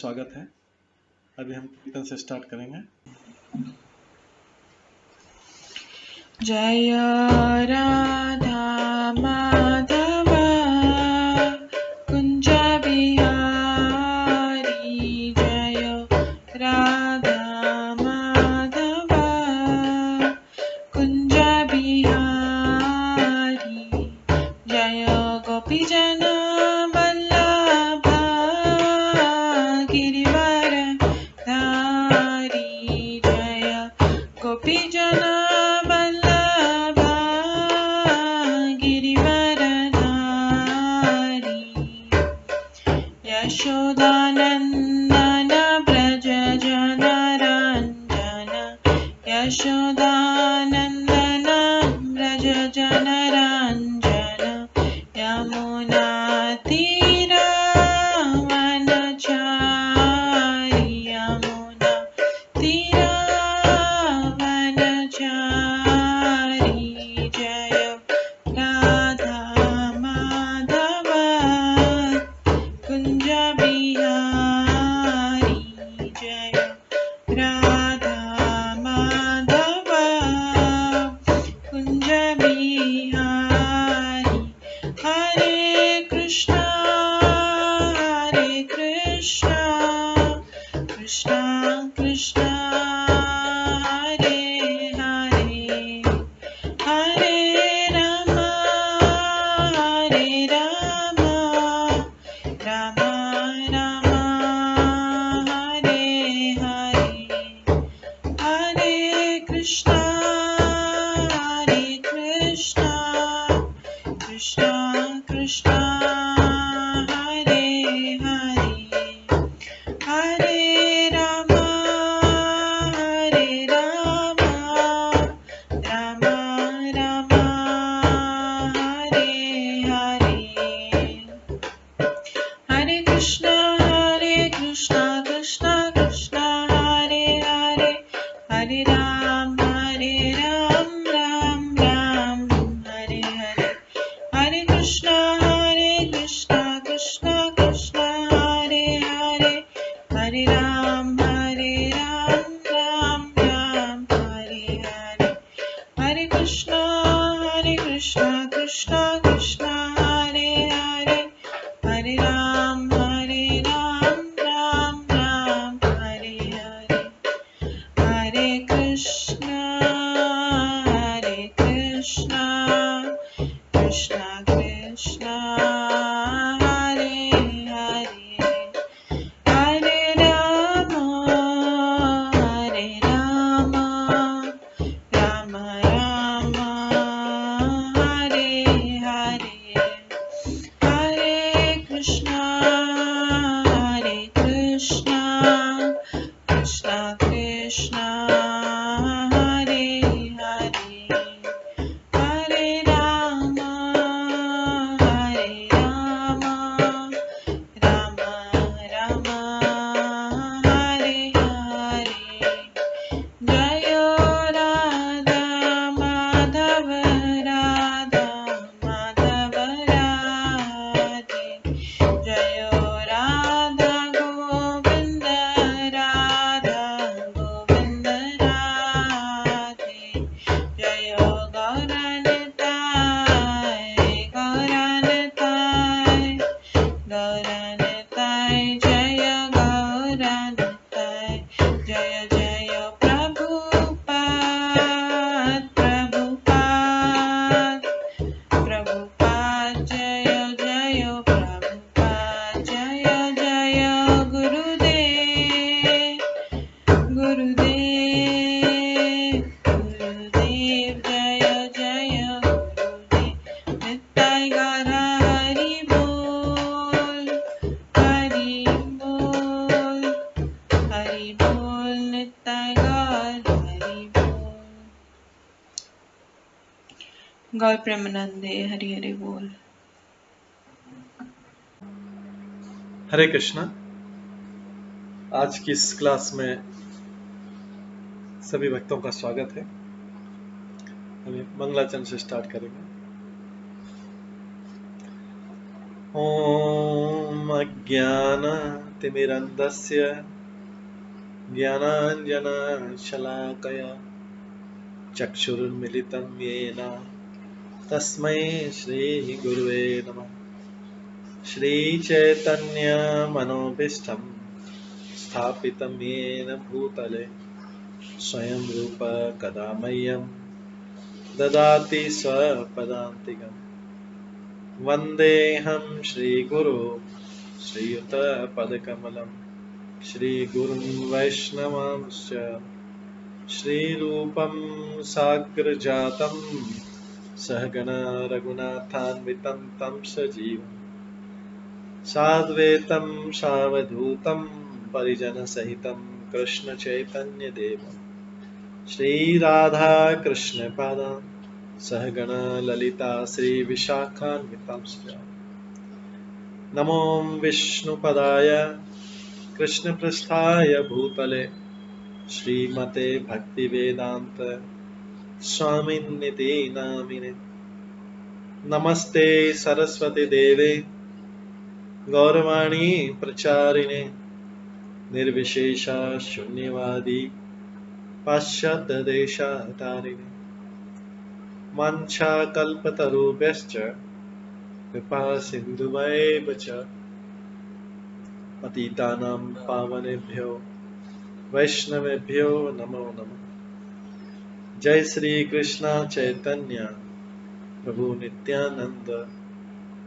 स्वागत है। अभी हम कीर्तन से स्टार्ट करेंगे। जय राधा माधव कुंज बिहारी, जय राधा माधव कुंज बिहारी, जय गोपीजन वल्लभ गिरिवर धारी, जय गोपीजन वल्लभ गिरिवर धारी, यशोदानंदन व्रज जनरंजन, यशोदानंदन व्रज जनरंजन, यमुना तीरावनचारी, यमुना तीरावनचारी, जय राधा माधव कुंज बिहारी, जय राधा माधव कुंज बिहारी, हरे कृष्णा कृष्णा कृष्णा हरे हरे, हरे राम राम राम हरे हरे, हरे कृष्णा कृष्णा कृष्णा हरे हरे, हरे राम राम राम हरे हरे, हरे कृष्णा कृष्णा कृष्णा हरे हरे, हरे राम राम राम हरे हरे, हरे कृष्णा कृष्णा कृष्णा हरे हरे, हरे राम राम राम हरे हरे, हरे कृष्णा कृष्णा कृष्णा हरे हरे, हरे राम राम राम हरे हरे, हरे कृष्णा कृष्णा कृष्णा हरे हरे, हरे राम राम राम हरे हरे, हरे कृष्णा कृष्णा कृष्णा हरे हरे, हरे राम राम राम हरे हरे, जय राधा माधव राधे, जय राधा गोविंद राधे, जय गौरनिताय जय गौरनिताय, जय जय प्रभुपाद जय जय प्रभुपाद, जय जय गुरुदेव जय जय गुरुदेव, नित्य गौर हरि बोल नित्य गौर हरि बोल। गौर प्रेमानंदे हरि हरि बोल। हरे कृष्णा। आज की इस क्लास में सभी भक्तों का स्वागत है। हम मंगलाचरण से स्टार्ट करेंगे। ओम अज्ञान तिमिरन्धस्य ज्ञानाञ्जनशलाकया चक्षुरुन्मिलितं येन तस्मै श्रीगुरुवे नमः। श्रीचैतन्यमनोभीष्टं स्थापितं येन भूतले स्वयं रूप कदा मह्यं ददाति स्वपदान्तिकम्। वन्देऽहं श्रीगुरो श्रीयुतपदकमलं श्रीगुरुं वैष्णवांश्च श्रीरूपं साग्रजातं सहगण रघुनाथान्वितं तं सजीवम् साद्वैतं सावधूतं परिजनसहितं कृष्णचैतन्यदेवं श्रीराधाकृष्णपादान् सहगण ललिता श्रीविशाखान्वितांश्च नमो विष्णुपदाय कृष्णपृष्ठाय भूतले श्रीमते भक्तिवेदान्त स्वामिन्निति नामिने। नमस्ते सरस्वती देवे गौरवाणी प्रचारिणे निर्विशेष शून्यवादी पाश्चात्य देशातारिणे। वाञ्छाकल्पतरुभ्यश्च कृपा सिन्धुभ्येव च पतितानां पावनेभ्यो वैष्णवेभ्यो नमो नमः। जय श्री कृष्ण चैतन्य प्रभु नित्यानंद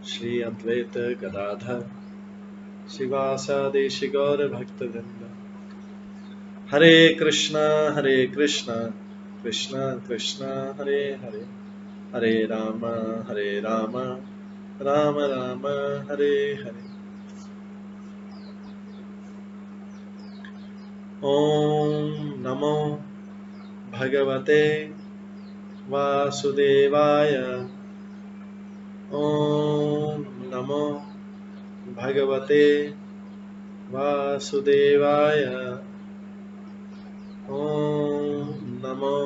श्री अद्वैत गदाधर शिवासादि गौर भक्तवृंद। हरे कृष्णा कृष्णा कृष्णा हरे हरे हरे राम राम राम हरे हरे। ओम नमो भगवते वासुदेवाय। ओम नमो भगवते वासुदेवाय। ओम नमो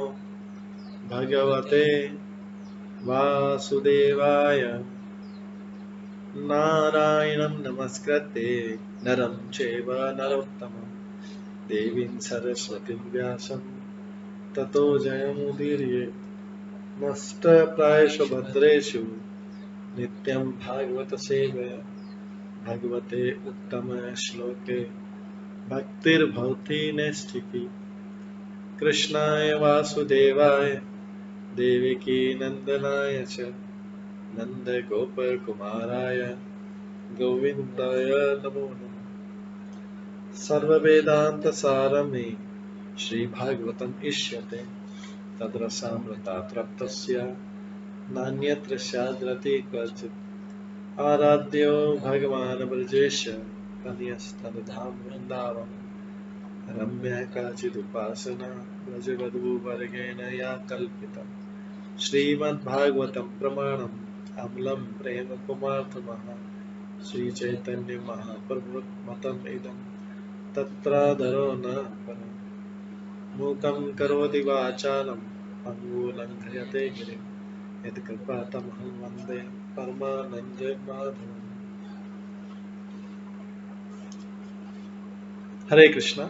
भगवते वासुदेवाय। नारायणं नमस्कृत्य नरं चैव नरोत्तमं देवीं सरस्वतीं व्यासं ततो जयमुदीरये। नष्टप्रायेषु भद्रेषु नित्यं भागवत सेवया भगवते उत्तम श्लोके भक्तिर्भवति नैष्ठिकी। कृष्णाय वासुदेवाय देवकी नंदनाय च नन्दगोपकुमाराय गोविन्दाय नमो नमः। सर्ववेदान्तसारमे श्रीभागवतम् इष्यते तद्रसामृतात् नान्यत्र स्याद्रति क्वचित्। आराध्यो भगवान् ब्रजेश कन्यस्तनधाम वृन्दावन रम्या काचिदुपासना व्रजवधूवर्गेण या कल्पिता। श्रीमद्भागवतं प्रमाणम् अमलं प्रेम कुमार्थमः श्रीचैतन्य महाप्रभुमतम् इदं तत्रादरो न परम्। मूकं करोति वाचालं पङ्गुलङ्घयते गिरिं यत्कृपातमहं वन्दे परमानन्दमाधवम्। हरे कृष्णा।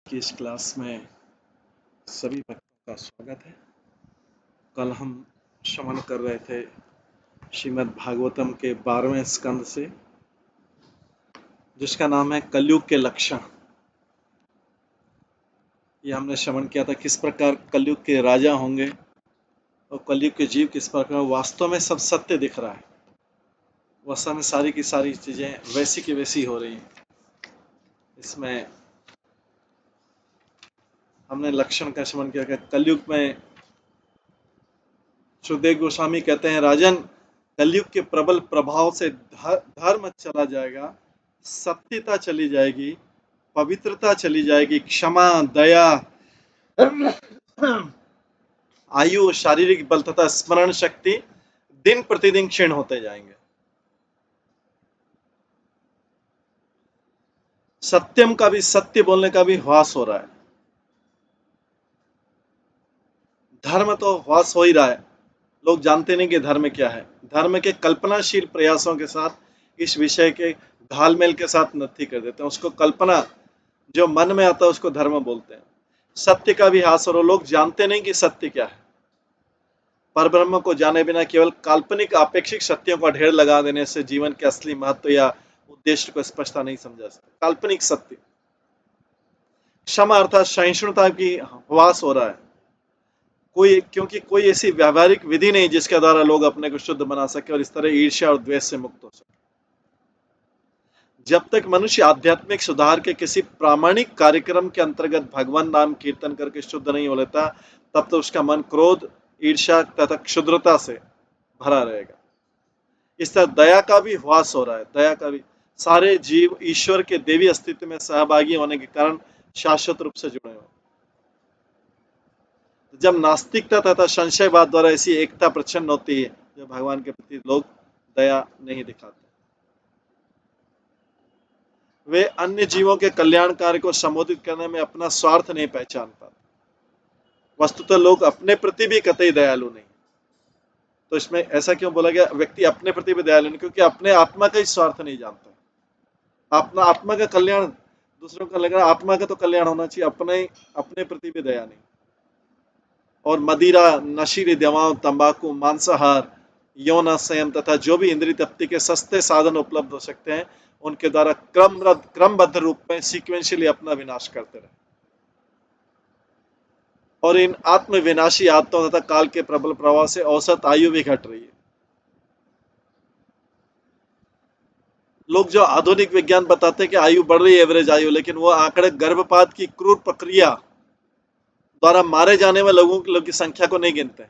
की इस क्लास में सभी भक्तों का स्वागत है। कल हम श्रवण कर रहे थे श्रीमद् भागवतम के 12वें स्कंद से, जिसका नाम है कलयुग के लक्षण। ये हमने श्रवण किया था किस प्रकार कलयुग के राजा होंगे और कलयुग के जीव किस प्रकार वास्तव में सब सत्य दिख रहा है, वास्तव में सारी की सारी चीजें वैसी की वैसी हो रही हैं। इसमें हमने लक्षण का श्रवण किया कि कलयुग में सुखदेव गोस्वामी कहते हैं, राजन, कलयुग के प्रबल प्रभाव से धर्म चला जाएगा, सत्यता चली जाएगी, पवित्रता चली जाएगी, क्षमा, दया, आयु, शारीरिक बल तथा स्मरण शक्ति दिन प्रतिदिन क्षीण होते जाएंगे। सत्यम का भी, सत्य बोलने का भी ह्रास हो रहा है। धर्म तो ह्रास हो ही रहा है, लोग जानते नहीं कि धर्म क्या है। धर्म के कल्पनाशील प्रयासों के साथ इस विषय के घालमेल के साथ नथी कर देते हैं। उसको कल्पना जो मन में आता है उसको धर्म बोलते हैं। सत्य का भी ह्रास हो रहा है, लोग जानते नहीं कि सत्य क्या है। परब्रह्म को जाने बिना केवल काल्पनिक अपेक्षिक सत्यों का ढेर लगा देने से जीवन के असली महत्व या उद्देश्य को स्पष्टता नहीं समझा सकते। काल्पनिक सत्य। क्षमा अर्थात सहिष्णुता की ह्रास हो रहा है, क्योंकि कोई ऐसी व्यावहारिक विधि नहीं जिसके द्वारा लोग अपने को शुद्ध बना सके और इस तरह ईर्ष्या और द्वेष से मुक्त हो सके। जब तक मनुष्य आध्यात्मिक सुधार के किसी प्रामाणिक कार्यक्रम के अंतर्गत भगवान नाम कीर्तन करके शुद्ध नहीं हो लेता, तब तो उसका मन क्रोध, ईर्ष्या तथा क्षुद्रता से भरा रहेगा। इस तरह दया का भी ह्रास हो रहा है। दया का भी, सारे जीव ईश्वर के देवी अस्तित्व में सहभागी होने के कारण शाश्वत रूप से जुड़े हुए। जब नास्तिकता तथा संशयवाद द्वारा ऐसी एकता प्रच्छन्न होती है, जो भगवान के प्रति लोग दया नहीं दिखाते, वे अन्य जीवों के कल्याण कार्य को संबोधित करने में अपना स्वार्थ नहीं पहचान पाते। वस्तुतः लोग अपने प्रति भी कतई दयालु नहीं। तो इसमें ऐसा क्यों बोला गया, व्यक्ति अपने प्रति भी दयालु नहीं? क्योंकि अपने आत्मा का ही स्वार्थ नहीं जानता। अपना आत्मा का कल्याण दूसरों का लगा, आत्मा का तो कल्याण होना चाहिए, अपने प्रति भी दया नहीं। और मदिरा, नशीली दवाओं, तंबाकू, मांसाहार, यौन संयम तथा जो भी इंद्रिय तृप्ति के सस्ते साधन उपलब्ध हो सकते हैं, उनके द्वारा क्रमबद्ध रूप में सीक्वेंशियली अपना विनाश करते रहे। और इन आत्मविनाशी आत्माओं तथा काल के प्रबल प्रभाव से औसत आयु भी घट रही है। लोग जो आधुनिक विज्ञान बताते हैं कि आयु बढ़ रही है, एवरेज आयु, लेकिन वो आंकड़े गर्भपात की क्रूर प्रक्रिया द्वारा मारे जाने वाले लोगों की संख्या को नहीं गिनते।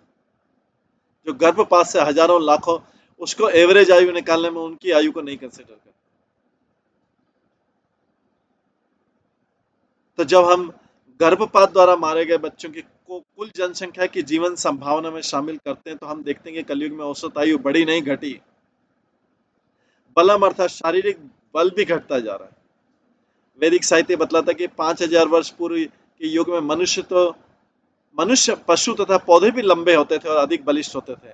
जो गर्भपात से हजारों लाखों, उसको एवरेज आयु निकालने में उनकी आयु को नहीं कंसिडर करते। तो जब हम गर्भपात द्वारा मारे गए बच्चों की कुल जनसंख्या की जीवन संभावना में शामिल करते हैं, तो हम देखते हैं कि कलयुग में औसत आयु बढ़ी नहीं घटी। बलम अर्थात शारीरिक बल भी घटता जा रहा है। वैदिक साहित्य बतलाता है कि 5000 वर्ष पूर्व के युग में मनुष्य, पशु तथा पौधे भी लंबे होते थे और अधिक बलिष्ठ होते थे।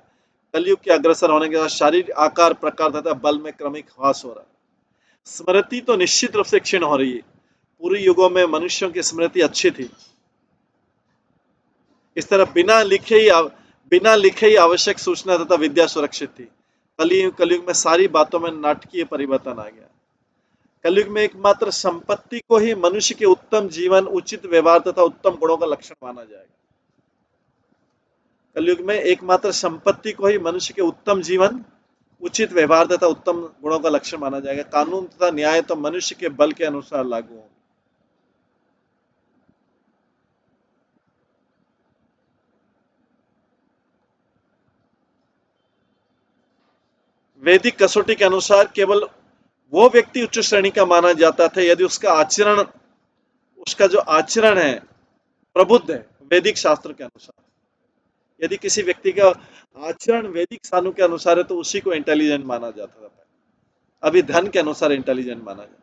कलयुग के अग्रसर होने के बाद शारीरिक आकार, प्रकार तथा बल में क्रमिक ह्रास हो रहा है। स्मृति तो निश्चित रूप से क्षीण हो रही है। पूर्व युगों में मनुष्यों की स्मृति अच्छी थी। इस तरह बिना लिखे ही आवश्यक सूचना तथा विद्या सुरक्षित थी। कलयुग में सारी बातों में नाटकीय परिवर्तन आ गया। कलयुग में एकमात्र संपत्ति को ही मनुष्य के उत्तम जीवन, उचित व्यवहार तथा उत्तम गुणों का लक्षण माना जाएगा। कलयुग में एकमात्र संपत्ति को ही मनुष्य के उत्तम जीवन, उचित व्यवहार तथा उत्तम गुणों का लक्षण माना जाएगा। कानून तथा न्याय तो मनुष्य के बल के अनुसार लागू होंगे। वैदिक कसौटी के अनुसार केवल वो व्यक्ति उच्च श्रेणी का माना जाता था यदि उसका जो आचरण है प्रबुद्ध है। वैदिक शास्त्र के अनुसार यदि किसी व्यक्ति का आचरण वैदिक साधु के अनुसार है, तो उसी को इंटेलिजेंट माना जाता था। अभी धन के अनुसार इंटेलिजेंट माना जाता।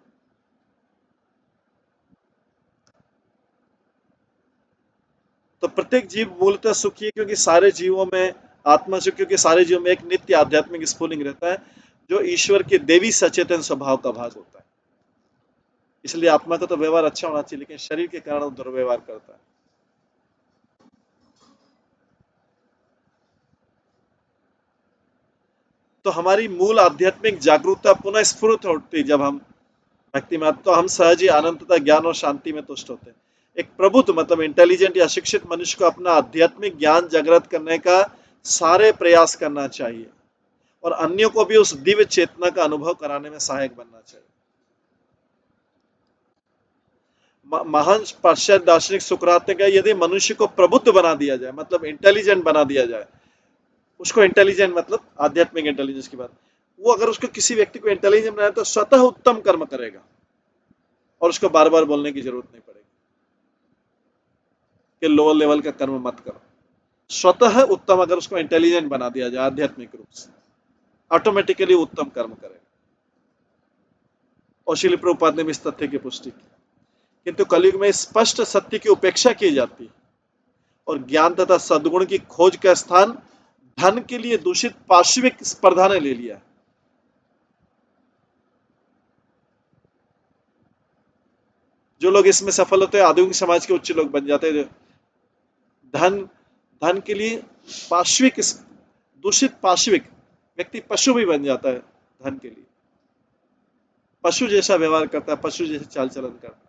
तो प्रत्येक जीव मूलतः सुखी है, क्योंकि सारे जीवों में आत्मा से, क्योंकि सारे जीवों में एक नित्य आध्यात्मिक स्फुलिंग रहता है, जो ईश्वर के देवी सचेतन स्वभाव का भाग होता है। इसलिए आत्मा का तो व्यवहार अच्छा होना चाहिए, लेकिन शरीर के कारण वो दुर्व्यवहार करता है। तो हमारी मूल आध्यात्मिक जागरूकता पुनः स्फुरित होती जब हम भक्ति में, तो हम सहज ही आनंद तथा ज्ञान और शांति में तुष्ट होते हैं। एक प्रबुद्ध मतलब इंटेलिजेंट या शिक्षित मनुष्य को अपना आध्यात्मिक ज्ञान जागृत करने का सारे प्रयास करना चाहिए और अन्यों को भी उस दिव्य चेतना का अनुभव कराने में सहायक बनना चाहिए। महान पाश्चात्य दार्शनिक सुकरात ने कहा, यदि मनुष्य को प्रबुद्ध बना दिया जाए, मतलब इंटेलिजेंट बना दिया जाए, उसको इंटेलिजेंट मतलब आध्यात्मिक इंटेलिजेंस की बात, वो अगर उसको किसी व्यक्ति को इंटेलिजेंट बनाए तो स्वतः उत्तम कर्म करेगा और उसको बार बार बोलने की जरूरत नहीं पड़ेगी कि लोअर लेवल का कर्म मत करो। स्वतः उत्तम अगर उसको इंटेलिजेंट बना दिया जाए आध्यात्मिक रूप से, ऑटोमेटिकली उत्तम कर्म करेगा। और श्रील प्रभुपाद ने भी इस तथ्य की पुष्टि की। किंतु कलयुग में स्पष्ट सत्य की उपेक्षा की जाती है और ज्ञान तथा सद्गुण की खोज का स्थान धन के लिए दूषित पार्श्विक स्पर्धा ने ले लिया। जो लोग इसमें सफल होते हैं आधुनिक समाज के उच्च लोग बन जाते हैं। धन धन के लिए पार्श्विक, दूषित पार्श्विक व्यक्ति पशु भी बन जाता है। धन के लिए पशु जैसा व्यवहार करता है, पशु जैसे चाल चलन करता है।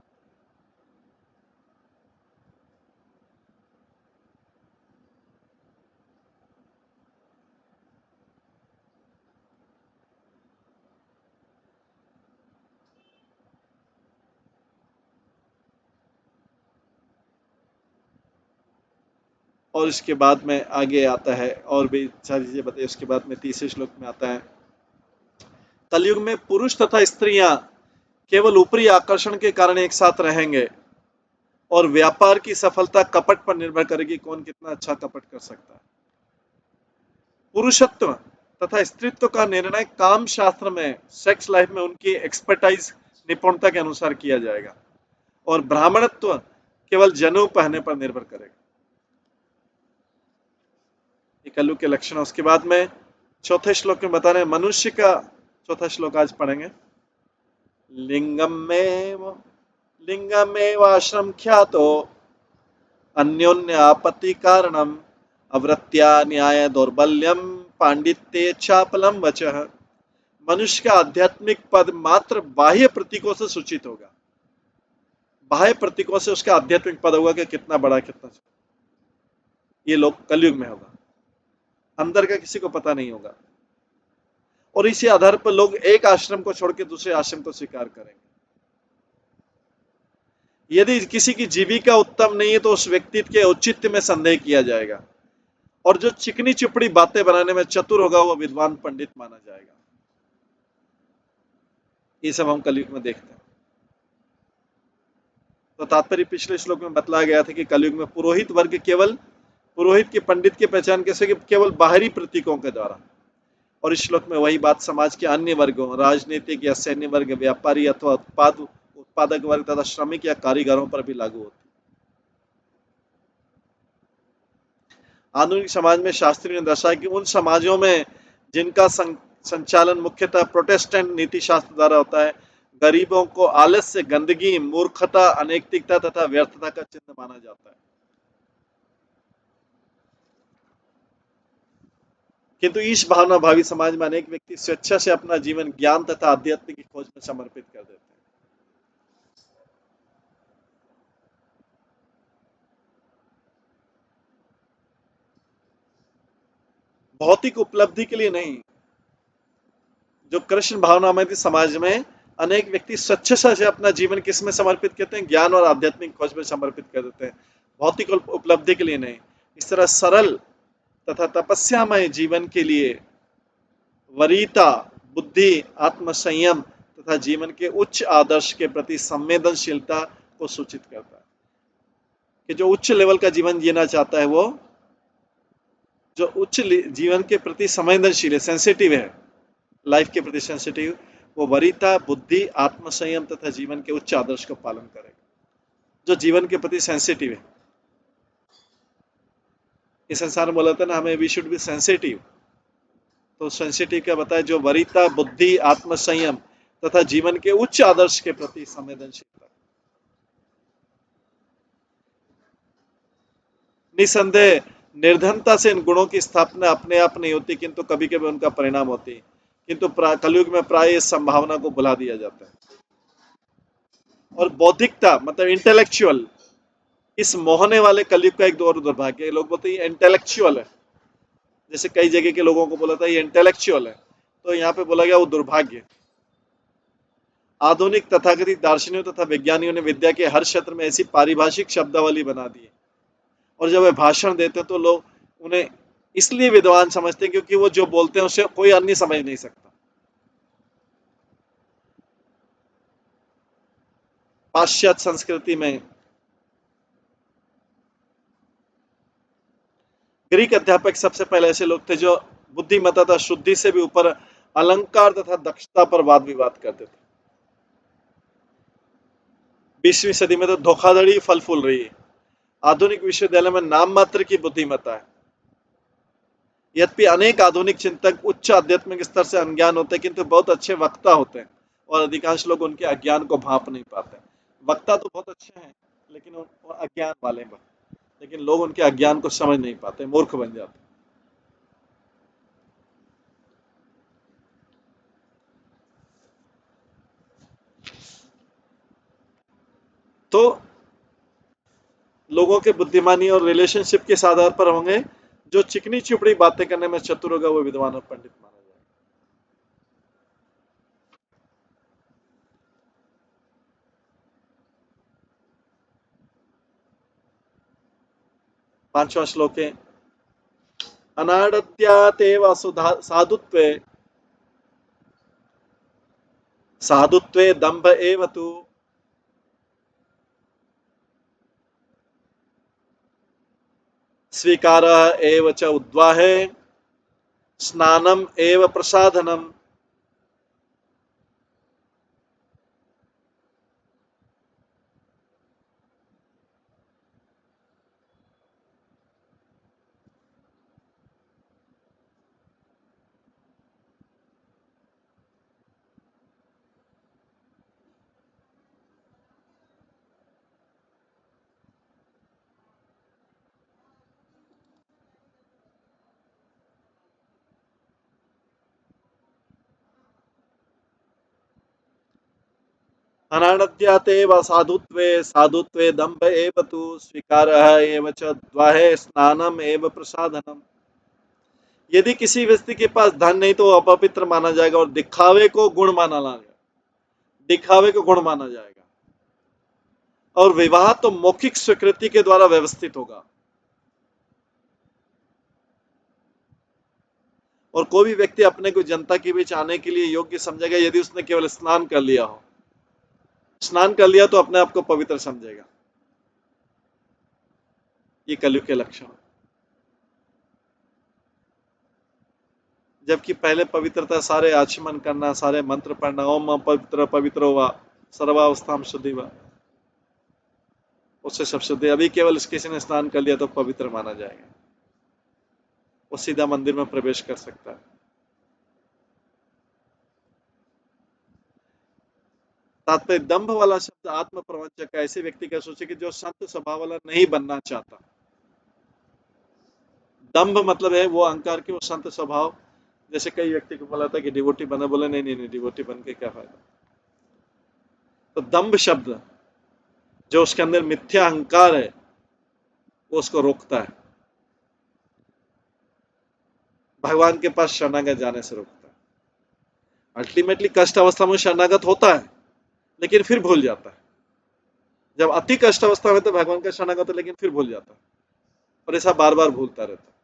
और इसके बाद में आगे आता है और भी सारी चीजें बताइए। उसके बाद में तीसरे श्लोक में आता है, कलयुग में पुरुष तथा स्त्रियां केवल ऊपरी आकर्षण के कारण एक साथ रहेंगे और व्यापार की सफलता कपट पर निर्भर करेगी, कौन कितना अच्छा कपट कर सकता है। पुरुषत्व तथा स्त्रीत्व का निर्णय काम शास्त्र में, सेक्स लाइफ में उनकी एक्सपर्टाइज, निपुणता के अनुसार किया जाएगा और ब्राह्मणत्व केवल जनेऊ पहनने पर निर्भर करेगा। कलयुग के लक्षण। उसके बाद में चौथे श्लोक में बता रहे हैं मनुष्य का, चौथा श्लोक आज पढ़ेंगे, लिंगमेव आश्रम ख्यातो अन्योन्य आपत्ति कारणम अवृत्या न्याय दौर्बल्यम पांडित्य चापलम वचः। मनुष्य का आध्यात्मिक पद मात्र बाह्य प्रतीकों से सूचित होगा। बाह्य प्रतीकों से उसका आध्यात्मिक पद होगा कि कितना बड़ा कितना छोटा, ये लोग कलयुग में होगा। अंदर का किसी को पता नहीं होगा और इसी आधार पर लोग एक आश्रम को छोड़ के दूसरे आश्रम को स्वीकार करेंगे। यदि किसी की जीविका उत्तम नहीं है तो उस व्यक्ति के औचित्य में संदेह किया जाएगा और जो चिकनी चुपड़ी बातें बनाने में चतुर होगा वो विद्वान पंडित माना जाएगा। ये सब हम कलयुग में देखते हैं। तो तात्पर्य पिछले श्लोक में बतलाया गया था कि कलयुग में पुरोहित वर्ग केवल, पुरोहित की पंडित की पहचान कैसे, कि केवल बाहरी प्रतीकों के द्वारा। और इस श्लोक में वही बात समाज के अन्य वर्गों, राजनीतिक या सैन्य वर्ग, व्यापारी अथवा उत्पादक वर्ग तथा श्रमिक या कारीगरों पर भी लागू होती है। आधुनिक समाज में शास्त्री ने दर्शाया कि उन समाजों में जिनका संचालन मुख्यतः प्रोटेस्टेंट नीति शास्त्र द्वारा होता है, गरीबों को आलस्य, गंदगी, मूर्खता, अनैतिकता तथा व्यर्थता का चिन्ह माना जाता है। किंतु इस भावना भावी समाज में अनेक व्यक्ति स्वेच्छा से अपना जीवन ज्ञान तथा आध्यात्म की खोज में समर्पित कर देते हैं। भौतिक उपलब्धि के लिए नहीं। जो कृष्ण भावनामय समाज में अनेक व्यक्ति स्वेच्छा से अपना जीवन किस में समर्पित करते हैं, ज्ञान और आध्यात्मिक खोज में समर्पित कर देते हैं, भौतिक उपलब्धि के लिए नहीं। इस तरह सरल तथा तपस्यामय जीवन के लिए वरीयता, बुद्धि, आत्मसंयम तथा जीवन के उच्च आदर्श के प्रति संवेदनशीलता को सूचित करता है। कि जो उच्च लेवल का जीवन जीना चाहता है, वो जो उच्च जीवन के प्रति संवेदनशील है, सेंसिटिव है, लाइफ के प्रति सेंसिटिव, वो वरीयता, बुद्धि, आत्मसंयम तथा जीवन के उच्च आदर्श को पालन करेगा। जो जीवन के प्रति सेंसिटिव है, इस संसार में बोला था ना हमें वी शुड बी सेंसिटिव, तो सेंसिटिव क्या बताया, जो वरीयता, बुद्धि, आत्मसंयम तथा जीवन के उच्च आदर्श के प्रति संवेदनशीलता। निसंदेह निर्धनता से इन गुणों की स्थापना अपने आप नहीं होती, किंतु कभी कभी उनका परिणाम होती है। किंतु कलयुग में प्राय इस संभावना को भुला दिया जाता है। और बौद्धिकता मतलब इंटेलेक्चुअल, इस मोहने वाले कलयुग का एक और दुर्भाग्य है। लोग बोलते हैं इंटेलेक्चुअल है, जैसे कई जगह के लोगों को बोला था ये इंटेलेक्चुअल है, तो यहाँ पे बोला गया वो दुर्भाग्य। आधुनिक तथाकथित दार्शनिकों तथा वैज्ञानिकों ने विद्या के हर क्षेत्र में ऐसी पारिभाषिक शब्दावली बना दी है, और जब वे भाषण देते हैं तो लोग उन्हें इसलिए विद्वान समझते हैं क्योंकि वो जो बोलते हैं उसे कोई अन्य समझ नहीं सकता। पाश्चात्य संस्कृति में ग्रीक अध्यापक सबसे पहले ऐसे लोग थे जो बुद्धिमत्ता तथा शुद्धि से भी ऊपर अलंकार तथा दक्षता पर वाद विवाद करते थे। 20वीं सदी में तो धोखाधड़ी फल फूल रही है। आधुनिक विश्वविद्यालय में नाम मात्र की बुद्धिमत्ता है। यद्यपि अनेक आधुनिक चिंतक उच्च आध्यात्मिक स्तर से अनज्ञान होते हैं, किंतु बहुत अच्छे वक्ता होते हैं, और अधिकांश लोग उनके अज्ञान को भांप नहीं पाते। वक्ता तो बहुत अच्छे हैं, लेकिन वो अज्ञान वाले हैं, लेकिन लोग उनके अज्ञान को समझ नहीं पाते, मूर्ख बन जाते। तो लोगों के बुद्धिमानी और रिलेशनशिप के आधार पर होंगे। जो चिकनी चुपड़ी बातें करने में चतुर होगा वो विद्वान और पंडित माना जाएगा। 5वां श्लोक है, अनाड़त्यातेव साधुत्वे साधुत्वे दंभ एव तु स्वीकारः एव च उद्वाहे स्नानम एव प्रसाधनम। अनाड़त्यातेव साधुत्वे साधुत्वे दंभ एव तु स्वीकारः एव च उद्वाहे स्नानम एव प्रसाधनम। यदि किसी व्यक्ति के पास धन नहीं तो वो अपवित्र माना जाएगा और दिखावे को गुण माना जाएगा, दिखावे को गुण माना जाएगा। और विवाह तो मौखिक स्वीकृति के द्वारा व्यवस्थित होगा। और कोई भी व्यक्ति अपने को जनता के बीच आने के लिए योग्य समझेगा यदि उसने केवल स्नान कर लिया हो। स्नान कर लिया तो अपने आप को पवित्र समझेगा। ये कलयुग के लक्षण। जबकि पहले पवित्रता सारे आचमन करना, सारे मंत्र पढ़ना, ओम पवित्र पवित्र हुआ सर्वावस्थाम शुद्धि हुआ, उससे सब शुद्धि। अभी केवल किसी ने स्नान कर लिया तो पवित्र माना जाएगा, वो सीधा मंदिर में प्रवेश कर सकता है। तात्पर्य दंभ वाला शब्द आत्म प्रवंचक का ऐसे व्यक्ति का सोचे कि जो संत स्वभाव वाला नहीं बनना चाहता। दंभ मतलब है वो अहंकार की, वो संत स्वभाव। जैसे कई व्यक्ति को बोला था कि डिवोटी बना, बोले नहीं नहीं नहीं, डिवोटी बन के क्या फायदा। तो दंभ शब्द जो उसके अंदर मिथ्या अहंकार है वो उसको रोकता है, भगवान के पास शरणागत जाने से रोकता है। अल्टीमेटली कष्ट अवस्था में शरणागत होता है लेकिन फिर भूल जाता है। जब अति कष्ट अवस्था में तो भगवान का शरणागत है लेकिन फिर भूल जाता है, और ऐसा बार बार भूलता रहता है।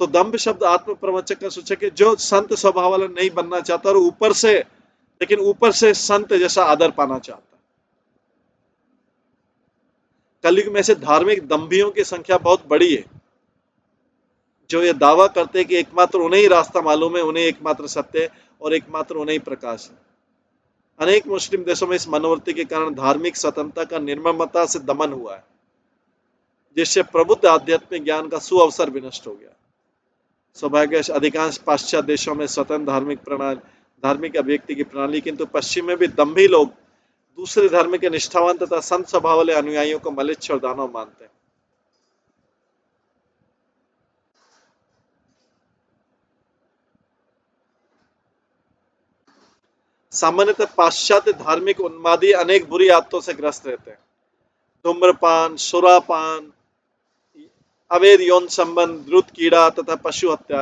तो दंभ शब्द आत्म प्रवचक का सूचक है जो संत स्वभाव वाला नहीं बनना चाहता और ऊपर से, लेकिन ऊपर से संत जैसा आदर पाना चाहता है। कलयुग में से धार्मिक दंभियों की संख्या बहुत बड़ी है, जो ये दावा करते हैं कि एकमात्र उन्हें ही रास्ता मालूम है, उन्हें एकमात्र सत्य है और एकमात्र उन्हें ही प्रकाश है। अनेक मुस्लिम देशों में इस मनोवृत्ति के कारण धार्मिक स्वतंत्रता का निर्ममता से दमन हुआ है, जिससे प्रबुद्ध आध्यात्मिक ज्ञान का सुअवसर भी नष्ट हो गया। सौभाग्य अधिकांश पाश्चात्य देशों में स्वतंत्र धार्मिक प्रणाली धार्मिक अभिव्यक्ति की प्रणाली। किंतु पश्चिम में भी दंभी लोग दूसरे धर्म के निष्ठावान तथा संत स्वभाव वाले अनुयायियों को मलिच्छ और दानव मानते हैं। सामान्यतः पाश्चात्य धार्मिक उन्मादी अनेक बुरी आदतों से ग्रस्त रहते हैं। धूम्रपान, सुरापान, अवैध यौन संबंध, द्रुत कीड़ा तथा पशु हत्या।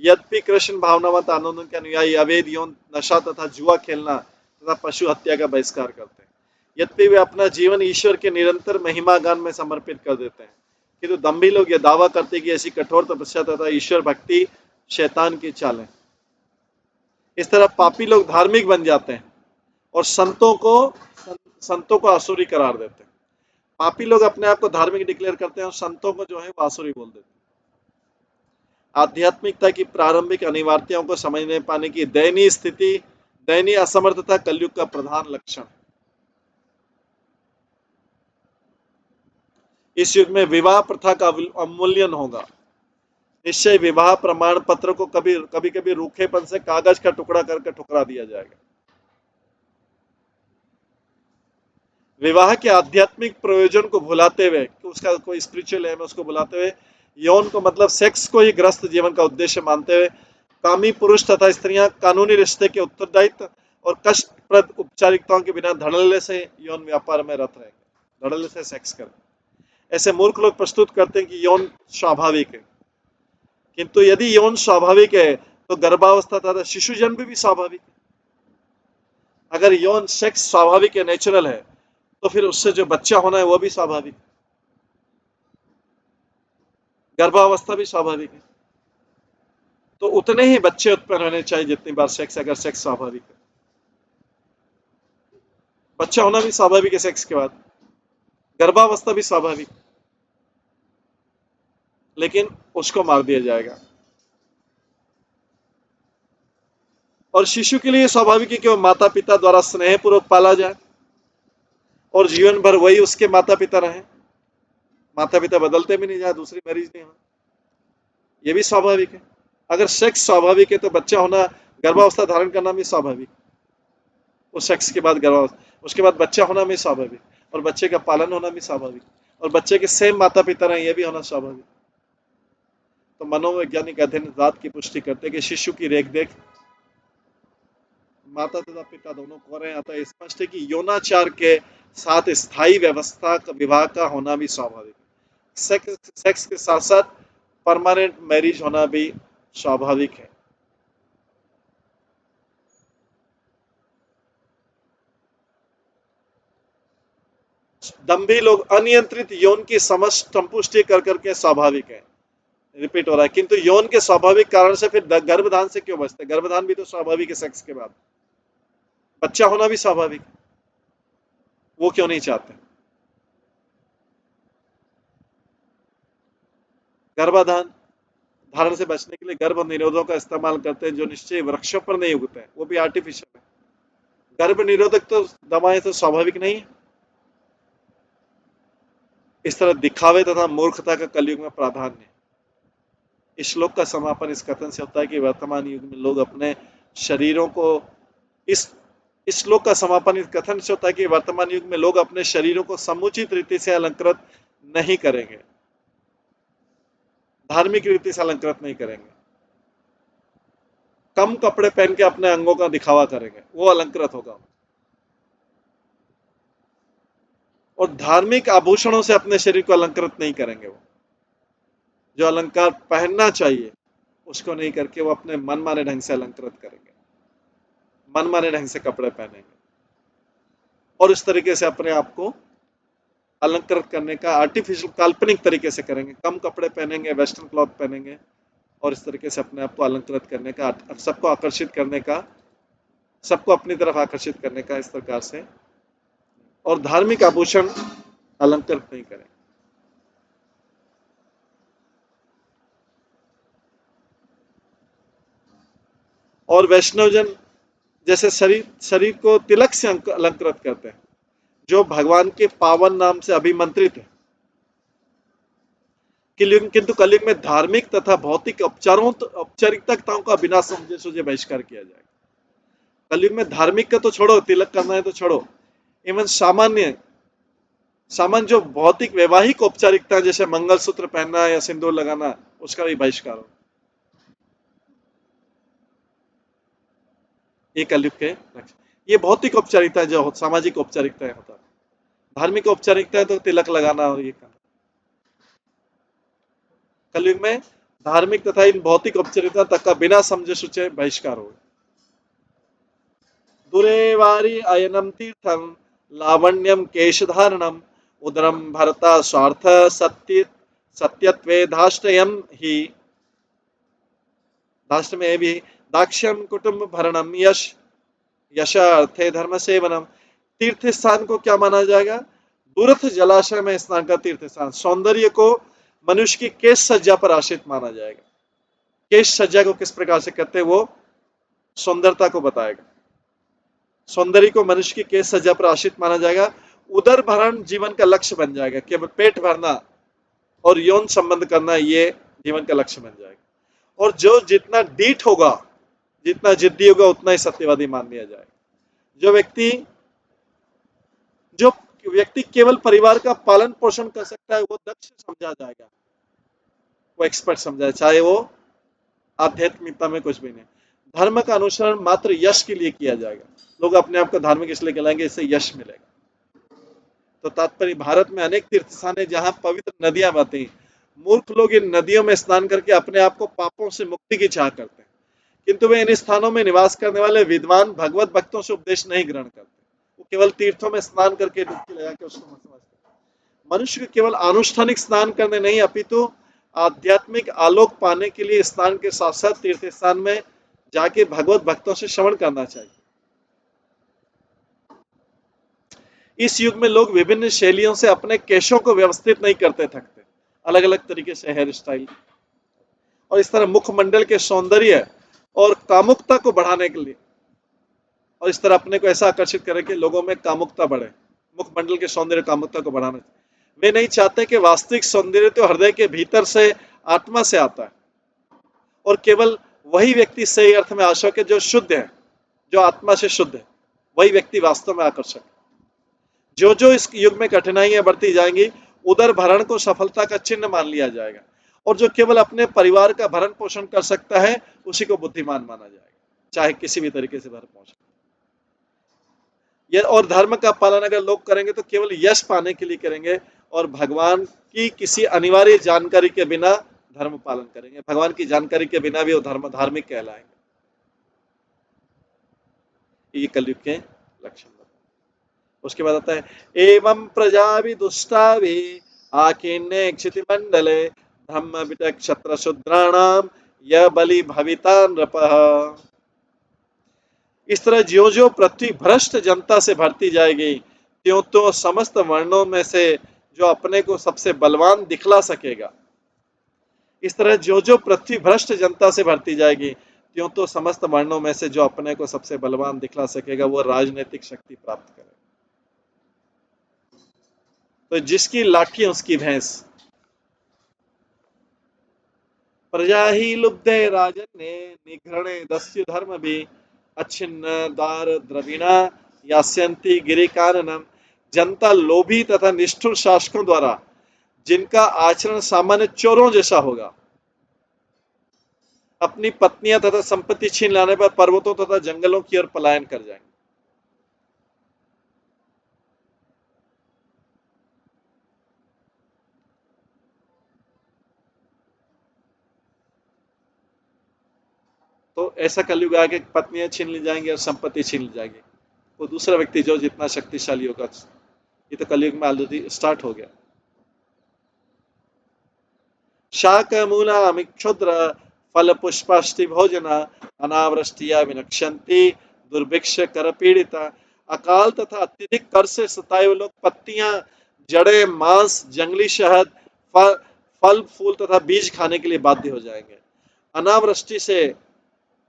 यद्यपि कृष्ण भावनावत आंदोलन के अनुयायी अवैध यौन, नशा तथा जुआ खेलना तथा पशु हत्या का बहिष्कार करते हैं। यद्यपि वे अपना जीवन ईश्वर के निरंतर महिमा गान में समर्पित कर देते हैं, किंतु दंभी लोग यह दावा करते हैं कि ऐसी कठोर तपस्या तथा ईश्वर भक्ति शैतान की चाल है। इस तरह पापी लोग धार्मिक बन जाते हैं और संतों को असुरी करार देते हैं। पापी लोग अपने आप को धार्मिक डिक्लेयर करते हैं और संतों को जो है वो असुरी बोल देते हैं। आध्यात्मिकता की प्रारंभिक अनिवार्यताओं को समझने पाने की दयनीय स्थिति, दयनीय असमर्थता कलयुग का प्रधान लक्षण है। इस युग में विवाह प्रथा का अवमूल्यन होगा। निश्चय विवाह प्रमाण पत्र को कभी कभी रूखेपन से कागज का टुकड़ा करके ठुकरा दिया जाएगा। विवाह के आध्यात्मिक प्रयोजन को भुलाते हुए, उसका कोई स्पिरिचुअल एम है उसको भुलाते हुए, यौन को मतलब सेक्स को ही ग्रस्त जीवन का उद्देश्य मानते हुए, कामी पुरुष तथा स्त्रियां कानूनी रिश्ते के उत्तरदायित्व और कष्टप्रद औपचारिकताओं के बिना धड़ल्ले से यौन व्यापार में रत रहेंगे, धड़ल्ले से सेक्स करें। ऐसे मूर्ख लोग प्रस्तुत करते हैं कि यौन स्वाभाविक है, किंतु यदि यौन स्वाभाविक है तो गर्भावस्था तथा शिशु जन्म भी स्वाभाविक है। अगर यौन सेक्स स्वाभाविक है, नेचुरल है, तो फिर उससे जो बच्चा होना है वो भी स्वाभाविक, गर्भावस्था भी स्वाभाविक है। तो उतने ही बच्चे उत्पन्न होने चाहिए जितनी बार सेक्स, अगर सेक्स स्वाभाविक है। बच्चा होना भी स्वाभाविक है सेक्स के बाद, गर्भावस्था भी स्वाभाविक, लेकिन उसको मार दिया जाएगा। और शिशु के लिए स्वाभाविक है कि वो माता पिता द्वारा स्नेहपूर्वक पाला जाए और जीवन भर वही उसके माता पिता रहे, माता पिता बदलते भी नहीं जाए, दूसरी मैरिज नहीं हो, ये भी स्वाभाविक है। अगर सेक्स स्वाभाविक है तो बच्चा होना, गर्भावस्था धारण करना भी स्वाभाविक, उस सेक्स के बाद गर्भावस्था, उसके बाद बच्चा होना भी स्वाभाविक, और बच्चे का पालन होना भी स्वाभाविक, और बच्चे के सेम माता पिता रहे, ये भी होना स्वाभाविक। तो मनोवैज्ञानिक अध्ययन रात की पुष्टि करते कि शिशु की रेख देख माता तथा पिता दोनों को रहे हैं, अतः स्पष्ट है कि यौनाचार के साथ स्थायी व्यवस्था का विवाह का होना भी स्वाभाविक, सेक्स के साथ साथ परमानेंट मैरिज होना भी स्वाभाविक है। दंभी लोग अनियंत्रित यौन की संपुष्टि कर करके स्वाभाविक है, रिपीट हो रहा है, किंतु यौन के स्वाभाविक कारण से फिर गर्भधान से क्यों बचते? गर्भधान भी तो स्वाभाविक है, सेक्स के बाद बच्चा होना भी स्वाभाविक, वो क्यों नहीं चाहते? गर्भाधान धारण से बचने के लिए गर्भ निरोधों का इस्तेमाल करते हैं, जो निश्चय वृक्षों पर नहीं उगते हैं, वो भी आर्टिफिशियल है। गर्भ निरोधक तो दवाएं तो स्वाभाविक नहीं है। इस तरह दिखावे तथा मूर्खता का कलयुग में प्राधान्य है। इस श्लोक का समापन इस कथन से होता है कि वर्तमान युग में लोग अपने शरीरों को इस श्लोक का समापन इस कथन से होता है कि वर्तमान युग में लोग अपने शरीरों को समुचित रीति से अलंकृत नहीं करेंगे, धार्मिक रीति से अलंकृत नहीं करेंगे, कम कपड़े पहन के अपने अंगों का दिखावा करेंगे, वो अलंकृत होगा। और धार्मिक आभूषणों से अपने शरीर को अलंकृत नहीं करेंगे, वो जो अलंकार पहनना चाहिए उसको नहीं करके वो अपने मनमाने ढंग से अलंकृत करेंगे, मनमाने ढंग से कपड़े पहनेंगे और इस तरीके से अपने आप को अलंकृत करने का आर्टिफिशियल काल्पनिक तरीके से करेंगे, कम कपड़े पहनेंगे, वेस्टर्न क्लॉथ पहनेंगे और इस तरीके से अपने आप को अलंकृत करने का, सबको आकर्षित करने का, सबको अपनी तरफ आकर्षित करने का इस प्रकार से, और धार्मिक आभूषण अलंकृत नहीं करें। और वैष्णवजन जैसे शरीर को तिलक से अलंकृत करते हैं, जो भगवान के पावन नाम से अभिमंत्रित है। किंतु कलयुग में धार्मिक तथा भौतिक औपचारिकताओं का बिना समझे सूझे बहिष्कार किया जाएगा। कलयुग में धार्मिक का तो छोड़ो, तिलक करना है तो छोड़ो, इवन सामान्य जो भौतिक वैवाहिक औपचारिकता जैसे मंगलसूत्र पहनना या सिंदूर लगाना, उसका भी बहिष्कार हो। ये कलयुग के लक्षण। ये भौतिक औपचारिकता जो सामाजिक औपचारिकता होता है। धार्मिक औपचारिकता है तो तिलक लगाना और ये करना। कलयुग में धार्मिक तथा इन भौतिक औपचारिकता तक का बिना समझे सोचे बहिष्कार हो। दुरेवारी अयनम तीर्थम लावण्यम केशधारणम उदरम भरता स्वार्थ सत्यत्वे धाष्टयम ही धाष्ट में भी दाक्ष्यम कुटुंब भरणम यश अर्थे धर्म सेवनम। तीर्थ स्थान को क्या माना जाएगा? दूरस्थ जलाशय में स्नान का तीर्थ स्थान। सौंदर्य को मनुष्य की केश सज्जा पर आश्रित माना जाएगा। केश सज्जा को किस प्रकार से करते हैं वो सौंदर्यता को बताएगा। सौंदर्य को मनुष्य की केश सज्जा पर आश्रित माना जाएगा। उदर भरण जीवन का लक्ष्य बन जाएगा। केवल पेट भरना और यौन संबंध करना ये जीवन का लक्ष्य बन जाएगा। और जो जितना डीठ होगा, जितना जिद्दी होगा, उतना ही सत्यवादी मान लिया जाएगा। जो व्यक्ति केवल परिवार का पालन पोषण कर सकता है वो दक्ष समझा जाएगा, वो एक्सपर्ट समझा, चाहे वो आध्यात्मिकता में कुछ भी नहीं। धर्म का अनुसरण मात्र यश के लिए किया जाएगा। लोग अपने आप को धार्मिक इसलिए कहलाएंगे इससे यश मिलेगा। तो तात्पर्य भारत में अनेक तीर्थ स्थान है जहां पवित्र नदियां बहती हैं। मूर्ख लोग इन नदियों में स्नान करके अपने आप को पापों से मुक्ति की चाह करते हैं, किंतु वे इन स्थानों में निवास करने वाले विद्वान भगवत भक्तों से उपदेश नहीं ग्रहण करते। वो केवल तीर्थों में स्नान करके डुबकी लगा के उसको मत समझते। मनुष्य को केवल आनुष्ठानिक स्नान करने नहीं अपितु आध्यात्मिक आलोक पाने के लिए स्नान के साथ साथ तीर्थ स्थान में जाके भगवत भक्तों से श्रवण करना चाहिए। इस युग में लोग विभिन्न शैलियों से अपने केशों को व्यवस्थित नहीं करते थकते, अलग अलग तरीके से हेयर स्टाइल, और इस तरह मुखमंडल के सौंदर्य और कामुकता को बढ़ाने के लिए, और इस तरह अपने को ऐसा आकर्षित करें कि लोगों में कामुकता बढ़े। मुखमंडल के सौंदर्य कामुकता को बढ़ाना। वे नहीं चाहते कि वास्तविक सौंदर्य तो हृदय के भीतर से आत्मा से आता है, और केवल वही व्यक्ति सही अर्थ में आशक है जो शुद्ध है, जो आत्मा से शुद्ध है, वही व्यक्ति वास्तव में आकर्षक है। जो जो इस युग में कठिनाइयां बढ़ती जाएंगी, उदर भरण को सफलता का चिन्ह मान लिया जाएगा, और जो केवल अपने परिवार का भरण पोषण कर सकता है उसी को बुद्धिमान माना जाएगा, चाहे किसी भी तरीके से भरण पोषण। और धर्म का पालन अगर लोग करेंगे तो केवल यश पाने के लिए करेंगे, और भगवान की किसी अनिवार्य जानकारी के बिना धर्म पालन करेंगे। भगवान की जानकारी के बिना भी वो धार्मिक कहलाएंगे। ये कलयुग के लक्षण। उसके बाद आता है एवं प्रजा भी दुष्टा भी आकीर्णे क्षिति मंडले धम्म विटक क्षत्र शूद्राणाम यह बलि भविता नृपः। इस तरह ज्यो ज्यो पृथ्वी भ्रष्ट जनता से भरती जाएगी, त्यों तो समस्त वर्णों में से जो अपने को सबसे बलवान दिखला सकेगा। इस तरह जो जो पृथ्वी भ्रष्ट जनता से भरती जाएगी, त्यों तो समस्त वर्णों में से जो अपने को सबसे बलवान दिखला सकेगा वो राजनीतिक शक्ति प्राप्त करे। तो जिसकी लाठी उसकी भैंस। प्रजा ही लुब्धे राजन्य निघृणे दस्यु धर्म भी अच्छिन्न दार द्रविणा यास्यन्ति गिरि काननम। जनता लोभी तथा निष्ठुर शासकों द्वारा जिनका आचरण सामान्य चोरों जैसा होगा, अपनी पत्नियां तथा संपत्ति छीन लाने पर पर्वतों तथा जंगलों की ओर पलायन कर जाएंगे। तो ऐसा कलयुग आगे पत्नियां छीन ली जाएंगी और संपत्ति छीन ली जाएगी। वो दूसरा व्यक्ति जो जितना शक्तिशाली होगा, ये तो कलयुग में ऑलरेडी स्टार्ट हो गया। शाक मूला क्षुद्र फल पुष्पाष्टि भोजना अनावृष्टिया विनक्षंती दुर्भिक्ष कर पीड़िता। अकाल तथा अत्यधिक कर से सताए हुए लोग पत्तियां, जड़े, मांस, जंगली शहद, फल फूल तथा बीज खाने के लिए बाध्य हो जाएंगे। अनावृष्टि से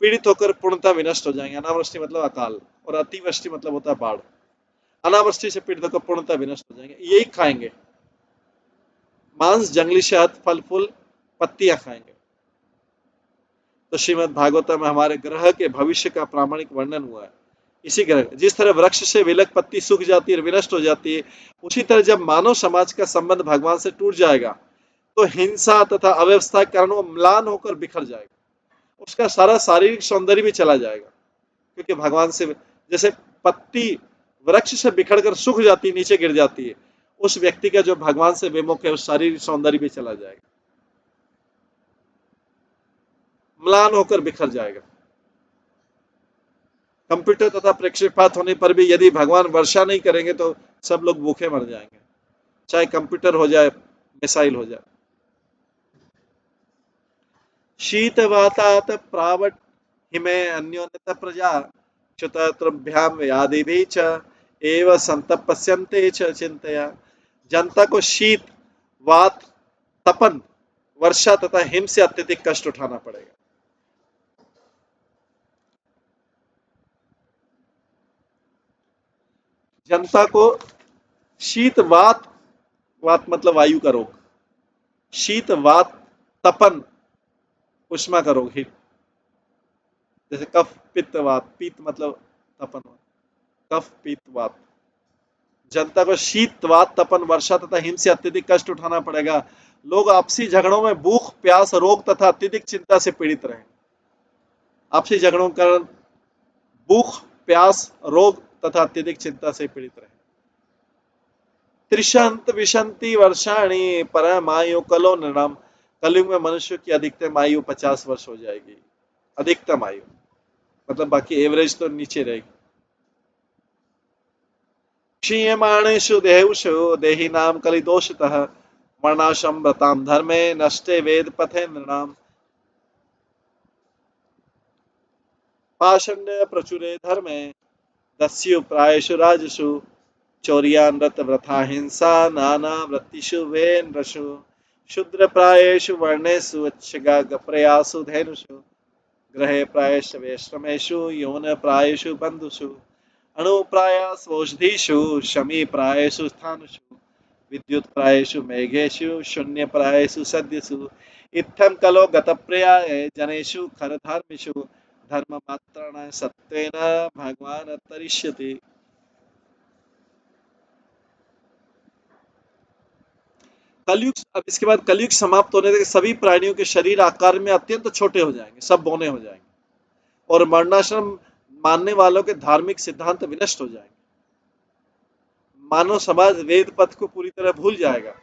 पीड़ित होकर पूर्णतः विनष्ट हो जाएंगे। अनावृष्टि मतलब अकाल, और अतिवृष्टि मतलब होता है बाढ़। अनावृष्टि से पीड़ित होकर पूर्णतः विनष्ट हो जाएंगे। यही खाएंगे, मांस, जंगली शहद, फल फूल, पत्तियां खाएंगे। तो श्रीमद् भागवत में हमारे ग्रह के भविष्य का प्रामाणिक वर्णन हुआ है। इसी तरह जिस तरह वृक्ष से विलक पत्ती सूख जाती है, विनष्ट हो जाती है, उसी तरह जब मानव समाज का संबंध भगवान से टूट जाएगा तो हिंसा तथा अव्यवस्था के कारण वो म्लान होकर बिखर जाएगा, उसका सारा शारीरिक सौंदर्य भी चला जाएगा। क्योंकि भगवान से जैसे पत्ती वृक्ष से बिखर कर सूख जाती है, नीचे गिर जाती है, उस व्यक्ति का जो भगवान से विमुख है उस शारीरिक सौंदर्य भी चला जाएगा, म्लान होकर बिखर जाएगा। कंप्यूटर तथा प्रक्षेपात होने पर भी यदि भगवान वर्षा नहीं करेंगे तो सब लोग भूखे मर जाएंगे, चाहे कंप्यूटर हो जाए, मिसाइल हो जाए। शीत वातात प्रावट हिमे अन्योन्यत प्रजा क्षुतभ्याम व्याधि च एव संतपस्यन्ते च चिंतया। जनता को शीत, वात, तपन, वर्षा तथा हिम से अत्यधिक कष्ट उठाना पड़ेगा। जनता को शीत, वात, वात मतलब वायु का रोग, शीत, वात, तपन, उष्मा का रोग, हीट, जैसे कफ, पित्त, वात, पीत मतलब तपन, कफ, पित्त, वात। जनता को शीत, वात, तपन, वर्षा तथा हिम से अत्यधिक कष्ट उठाना पड़ेगा। लोग आपसी झगड़ों में भूख, प्यास, रोग तथा अत्यधिक चिंता से पीड़ित रहे। आपसी झगड़ों का भूख, प्यास, रोग तथा अत्यधिक चिंता से पीड़ित रहे। त्रिशंत विशंति वर्षाणी परमायु कलो नृणाम। कलयुग में मनुष्य की अधिकतम आयु 50 वर्ष हो जाएगी, अधिकतम आयु, मतलब बाकी एवरेज तो नीचे रहेगी। क्षीयमाणेषु देहेषु देहिनाम कलिदोषतः वर्णाश्रम व्रताम धर्मे नष्टे वेद पथे नृणाम। पाषण्य प्रचुरे धर्मे दस्यु प्रायेषु राजसु चौर्यानृत व्रथा हिंसा नाना वृत्तिषु वेनरसु शूद्र प्रायेषु वर्णेषु अच्छगा प्रयासु धेनुषु ग्रहे प्रायेषु वैश्रमेषु यौन प्रायेषु बंधुषु अणुप्रायस्वौषधीषु शमी प्रायेषु स्थानुषु विद्युत प्रायेषु मेघेषु शून्य प्रायेषु सद्यसु इत्थं कलो गतप्रियाय जनेषु खरधर्मिषु धर्ममात्रेण सत्वेन भगवान् तरिष्यति। कलयुग, अब इसके बाद कलयुग समाप्त होने तक सभी प्राणियों के शरीर आकार में अत्यंत छोटे हो जाएंगे, सब बौने हो जाएंगे और वर्णाश्रम मानने वालों के धार्मिक सिद्धांत विनष्ट हो जाएंगे। मानव समाज वेद पथ को पूरी तरह भूल जाएगा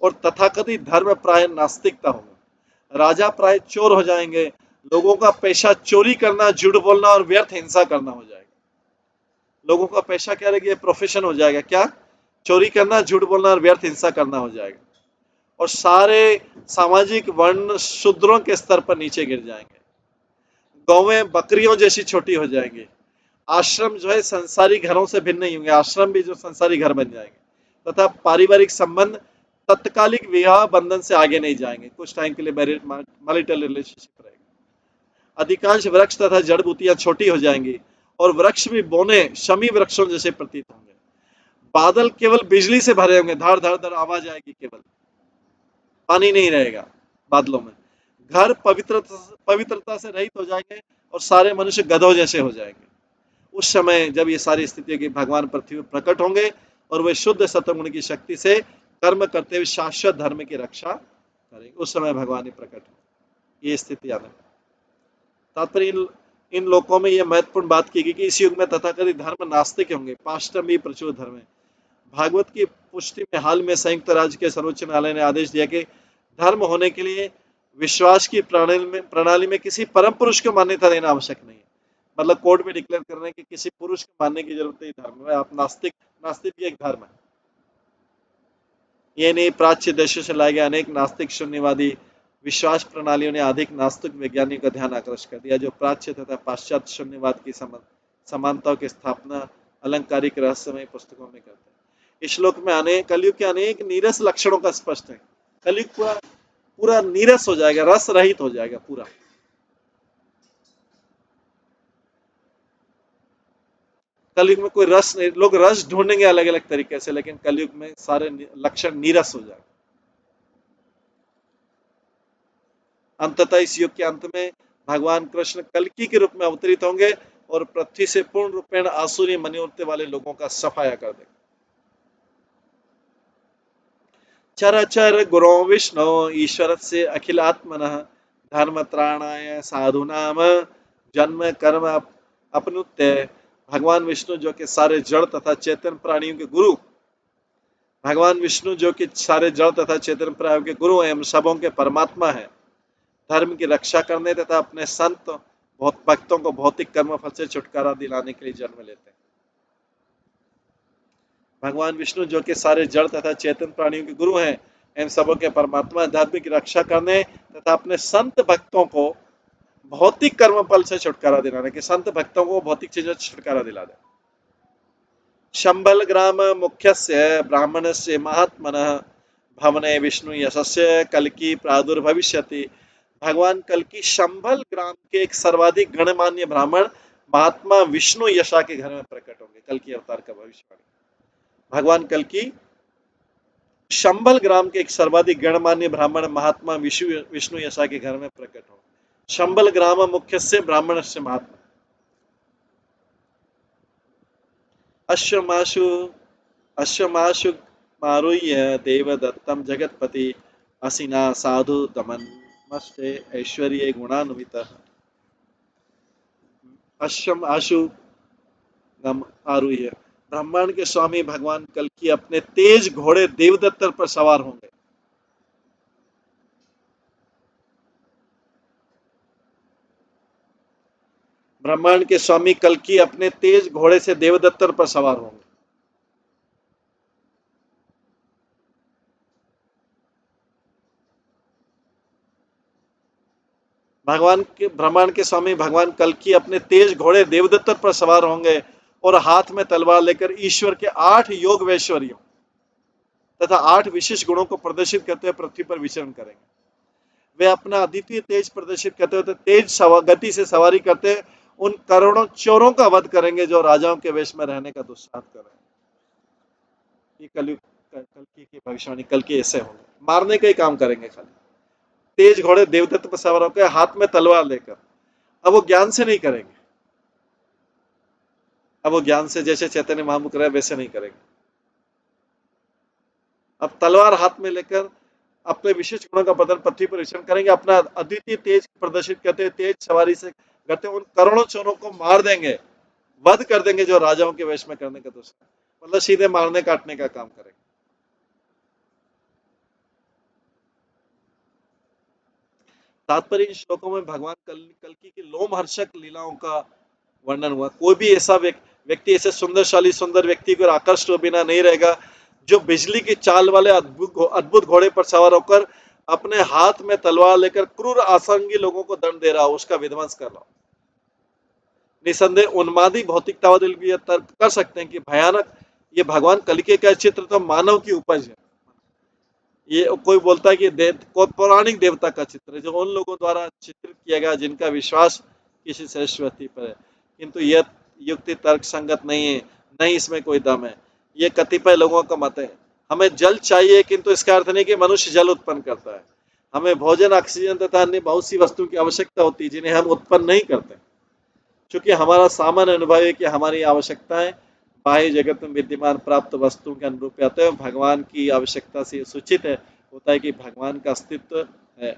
और तथाकथित धर्म प्राय नास्तिकता होगा। राजा प्राय चोर हो जाएंगे, लोगों का पेशा चोरी करना, झूठ बोलना और व्यर्थ हिंसा करना हो जाएगा। लोगों का पेशा क्या रहेगा, प्रोफेशन हो जाएगा, क्या, चोरी करना, झूठ बोलना और व्यर्थ हिंसा करना हो जाएगा। और सारे सामाजिक वर्ण शूद्रों के स्तर पर नीचे गिर जाएंगे। गौवें बकरियों जैसी छोटी हो जाएंगी। आश्रम जो है संसारी घरों से भिन्न नहीं होंगे, आश्रम भी जो संसारी घर बन जाएंगे तथा पारिवारिक संबंध तत्कालिक विवाह बंधन से आगे नहीं जाएंगे, कुछ टाइम के लिए मैरिटल रिलेशनशिप रहेगा। अधिकांश वृक्ष तथा जड़ बूटियां छोटी हो जाएंगी और वृक्ष भी बौने शमी वृक्षों जैसे प्रतीत होंगे। बादल केवल बिजली से भरे होंगे, धार धार धार आवाज आएगी, केवल पानी नहीं रहेगा बादलों में। घर पवित्रता से रहित हो जाएंगे और सारे मनुष्य गधों जैसे हो जाएंगे। उस समय जब ये सारी स्थितियों की भगवान पृथ्वी पर प्रकट होंगे और वे शुद्ध सत्वगुण की शक्ति से कर्म करते हुए शाश्वत धर्म की रक्षा करेंगे, उस समय भगवान ही प्रकट होंगे। ये स्थिति आने तात्पर्य इन लोकों में यह महत्वपूर्ण बात की गई कि इस युग में तथाकथित धर्म नास्तिक होंगे, पाश्चात्य भी प्रचुर धर्म है। भागवत की पुष्टि में हाल में संयुक्त राज्य के सर्वोच्च न्यायालय ने आदेश दिया कि धर्म होने के लिए विश्वास की प्रणाली में किसी परम पुरुष को मान्यता देना आवश्यक नहीं है। मतलब कोर्ट में डिक्लेयर कर रहे हैं कि किसी पुरुष को मानने की जरूरत नहीं धर्म में, आप नास्तिक भी एक धर्म है। ये नहीं, प्राच्य देशों से लाए गए अनेक नास्तिक शून्यवादी विश्वास प्रणालियों ने अधिक नास्तिक वैज्ञानिक का ध्यान आकर्षित कर दिया, जो प्राच्य तथा पाश्चात्य शून्यवाद की समानताओं की स्थापना अलंकारिक रहस्यमय पुस्तकों में करते हैं। इस श्लोक में अनेक कलयुग के अनेक नीरस लक्षणों का स्पष्ट है। कलयुग पूरा नीरस हो जाएगा, रस रहित हो जाएगा पूरा। कलयुग में कोई रस नहीं, लोग रस ढूंढेंगे अलग अलग तरीके से, लेकिन कलयुग में सारे लक्षण नीरस हो जाएंगे। अंततः इस युग के अंत में भगवान कृष्ण कल्कि के रूप में अवतरित होंगे और पृथ्वी से पूर्ण रूपेण आसुरी मनोवृत्ति वाले लोगों का सफाया कर देगा। चरचर गुरो विष्णु ईश्वर से अखिलात्मनः धर्मत्राणाय साधुनाम जन्म कर्म अपनुत्य। भगवान विष्णु जो कि सारे जड़ तथा चेतन प्राणियों के गुरु, भगवान विष्णु जो कि सारे जड़ तथा चेतन प्राणियों के गुरु एवं सबों के परमात्मा है, धर्म की रक्षा करने तथा अपने संत भक्तों को भौतिक कर्म फल से छुटकारा दिलाने के लिए जन्म लेते हैं। भगवान विष्णु जो कि सारे जड़ तथा चेतन प्राणियों के गुरु हैं एवं सबों के परमात्मा, धर्म की रक्षा करने तथा अपने संत भक्तों को भौतिक कर्म फल से छुटकारा दिलाने के, संत भक्तों को भौतिक चीजों से छुटकारा दिला दे। शंबल ग्राम मुख्यस्य ब्राह्मणस्य महात्मनः भवने विष्णु यशस्य कल्कि प्रादुर्भविष्यति। भगवान कल्कि शंबल ग्राम के एक सर्वाधिक गणमान्य ब्राह्मण महात्मा विष्णु यशा के घर में प्रकट होंगे। कल्कि अवतार का भविष्यवाणी। भगवान कल्कि शंबल ग्राम के एक सर्वाधिक गणमान्य ब्राह्मण महात्मा विष्णु यशा के घर में प्रकट होंगे। शंबल ग्राम मुख्यस्य ब्राह्मणस्य महात्मा। अश्वमाशु मारुह्य देवदत्तम जगत्पति असिना साधु दमनमस्ते ऐश्वर्ये गुणान्वितः। अश्वम आशु आरुह्य, ब्रह्मांड के स्वामी भगवान कल्कि अपने तेज घोड़े देवदत्त पर सवार होंगे। ब्रह्मांड के स्वामी कल्कि अपने तेज घोड़े से देवदत्त पर सवार होंगे। ब्रह्मांड के स्वामी भगवान कल्कि अपने तेज घोड़े देवदत्त पर सवार होंगे और हाथ में तलवार लेकर ईश्वर के 8 योग वैश्वर्यों तथा 8 विशेष गुणों को प्रदर्शित करते हुए पृथ्वी पर विचरण करेंगे। वे अपना अद्वितीय तेज प्रदर्शित करते हुए तेज गति से सवारी करते उन करोड़ों चोरों का वध करेंगे जो राजाओं के वेश में रहने का दुस्साहस कर रहे हैं। ये कल्कि की भविष्यवाणी, कल्कि ऐसे होंगे, मारने का ही काम करेंगे खाली। तेज घोड़े देवदत्त पर सवार होकर हाथ में तलवार लेकर। अब वो ज्ञान से नहीं करेंगे, अब वो ज्ञान से जैसे चैतन्य महाप्रभु कर रहे वैसे नहीं करेंगे। अब तलवार हाथ में लेकर अपने विशेष गुणों का प्रदर्शन पृथ्वी पर विचरण करेंगे। अपना अद्वितीय तेज प्रदर्शित करते, तेज सवारी से करते उन करोड़ों चोरों को मार देंगे, वध कर देंगे जो राजाओं के वेश में करने का दुस्साहस, मतलब सीधे मारने काटने का काम करेंगे। तात्पर्य इन श्लोकों में भगवान कल्कि की लोमहर्षक लीलाओं का वर्णन हुआ। कोई भी ऐसा व्यक्ति ऐसे सुंदरशाली सुंदर व्यक्ति को आकर्षित हो बिना नहीं रहेगा जो बिजली की चाल वाले अद्भुत घोड़े पर सवार होकर अपने हाथ में तलवार लेकर क्रूर आसंगी लोगों को दंड दे रहा हो, उसका विध्वंस कर रहा हो। निसंदेह उन्मादी भौतिकतावादी ये तर्क कर सकते हैं कि भयानक ये भगवान कल्कि का चित्र तो मानव की उपज है। ये कोई बोलता है कि पौराणिक देवता का चित्र है जो उन लोगों द्वारा चित्रित किया गया जिनका विश्वास किसी श्रेष्ठ व्यक्ति पर है, किंतु यह युक्ति तर्क संगत नहीं है, नहीं इसमें कोई दम है। ये कतिपय लोगों का मत है। हमें जल चाहिए किंतु इसका अर्थ नहीं कि मनुष्य जल उत्पन्न करता है। हमें भोजन, ऑक्सीजन तथा अन्य बहुत सी वस्तुओं की आवश्यकता होती है जिन्हें हम उत्पन्न नहीं करते, क्योंकि हमारा सामान्य अनुभव है कि हमारी आवश्यकताएं बाह्य जगत में विद्यमान प्राप्त वस्तुओं के अनुरूप आते हैं। भगवान की आवश्यकता से सूचित है होता है कि भगवान का अस्तित्व है।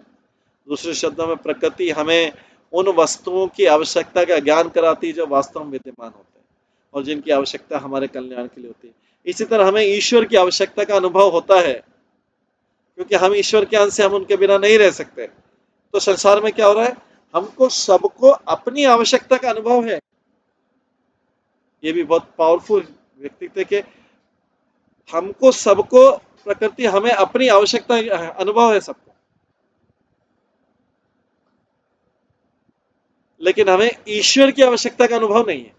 दूसरे शब्दों में प्रकृति हमें उन वस्तुओं की आवश्यकता का ज्ञान कराती है जो वास्तव में विद्यमान होते हैं और जिनकी आवश्यकता हमारे कल्याण के लिए होती है। इसी तरह हमें ईश्वर की आवश्यकता का अनुभव होता है, क्योंकि हम ईश्वर के अंश से हम उनके बिना नहीं रह सकते। तो संसार में क्या हो रहा है, हमको सबको अपनी आवश्यकता का अनुभव है। ये भी बहुत पावरफुल व्यक्तित्व के हमको सबको प्रकृति हमें अपनी आवश्यकता अनुभव है सबको, लेकिन हमें ईश्वर की आवश्यकता का अनुभव नहीं है।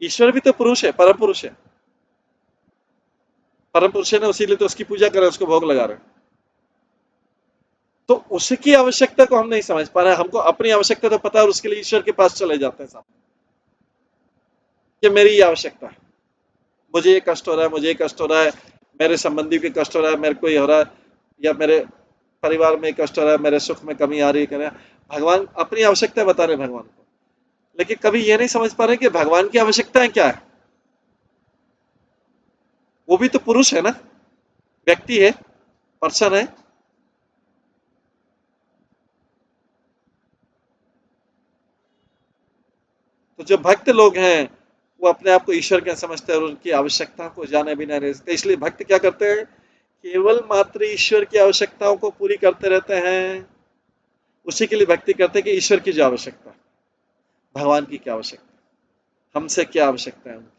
ईश्वर भी तो पुरुष है, परम पुरुष है। परम पुरुष है ना, उसीलिए तो उसकी पूजा कर रहे हैं, उसको भोग लगा रहे हैं। तो उसकी आवश्यकता को हम नहीं समझ पा रहे हैं। हमको अपनी आवश्यकता तो पता है और उसके लिए ईश्वर के पास चले जाते हैं सामने कि मेरी ये आवश्यकता है, मुझे ये कष्ट हो रहा है, मुझे ये कष्ट हो रहा है, मेरे संबंधी के कष्ट हो रहा है, मेरे को ये हो रहा है, या मेरे परिवार में कष्ट हो रहा है, मेरे सुख में कमी आ रही है। भगवान अपनी आवश्यकता बता रहे भगवान को, लेकिन कभी ये नहीं समझ पा रहे कि भगवान की आवश्यकताएं क्या है। वो भी तो पुरुष है ना, व्यक्ति है, पर्सन है। तो जो भक्त लोग हैं वो अपने आप को ईश्वर क्या समझते हैं और उनकी आवश्यकता को जाने बिना रह सकते, इसलिए भक्त क्या करते हैं, केवल मात्र ईश्वर की आवश्यकताओं को पूरी करते रहते हैं। उसी के लिए भक्ति करते हैं कि ईश्वर की जो आवश्यकता है, भगवान की क्या आवश्यकता है, हमसे क्या आवश्यकता है उनकी।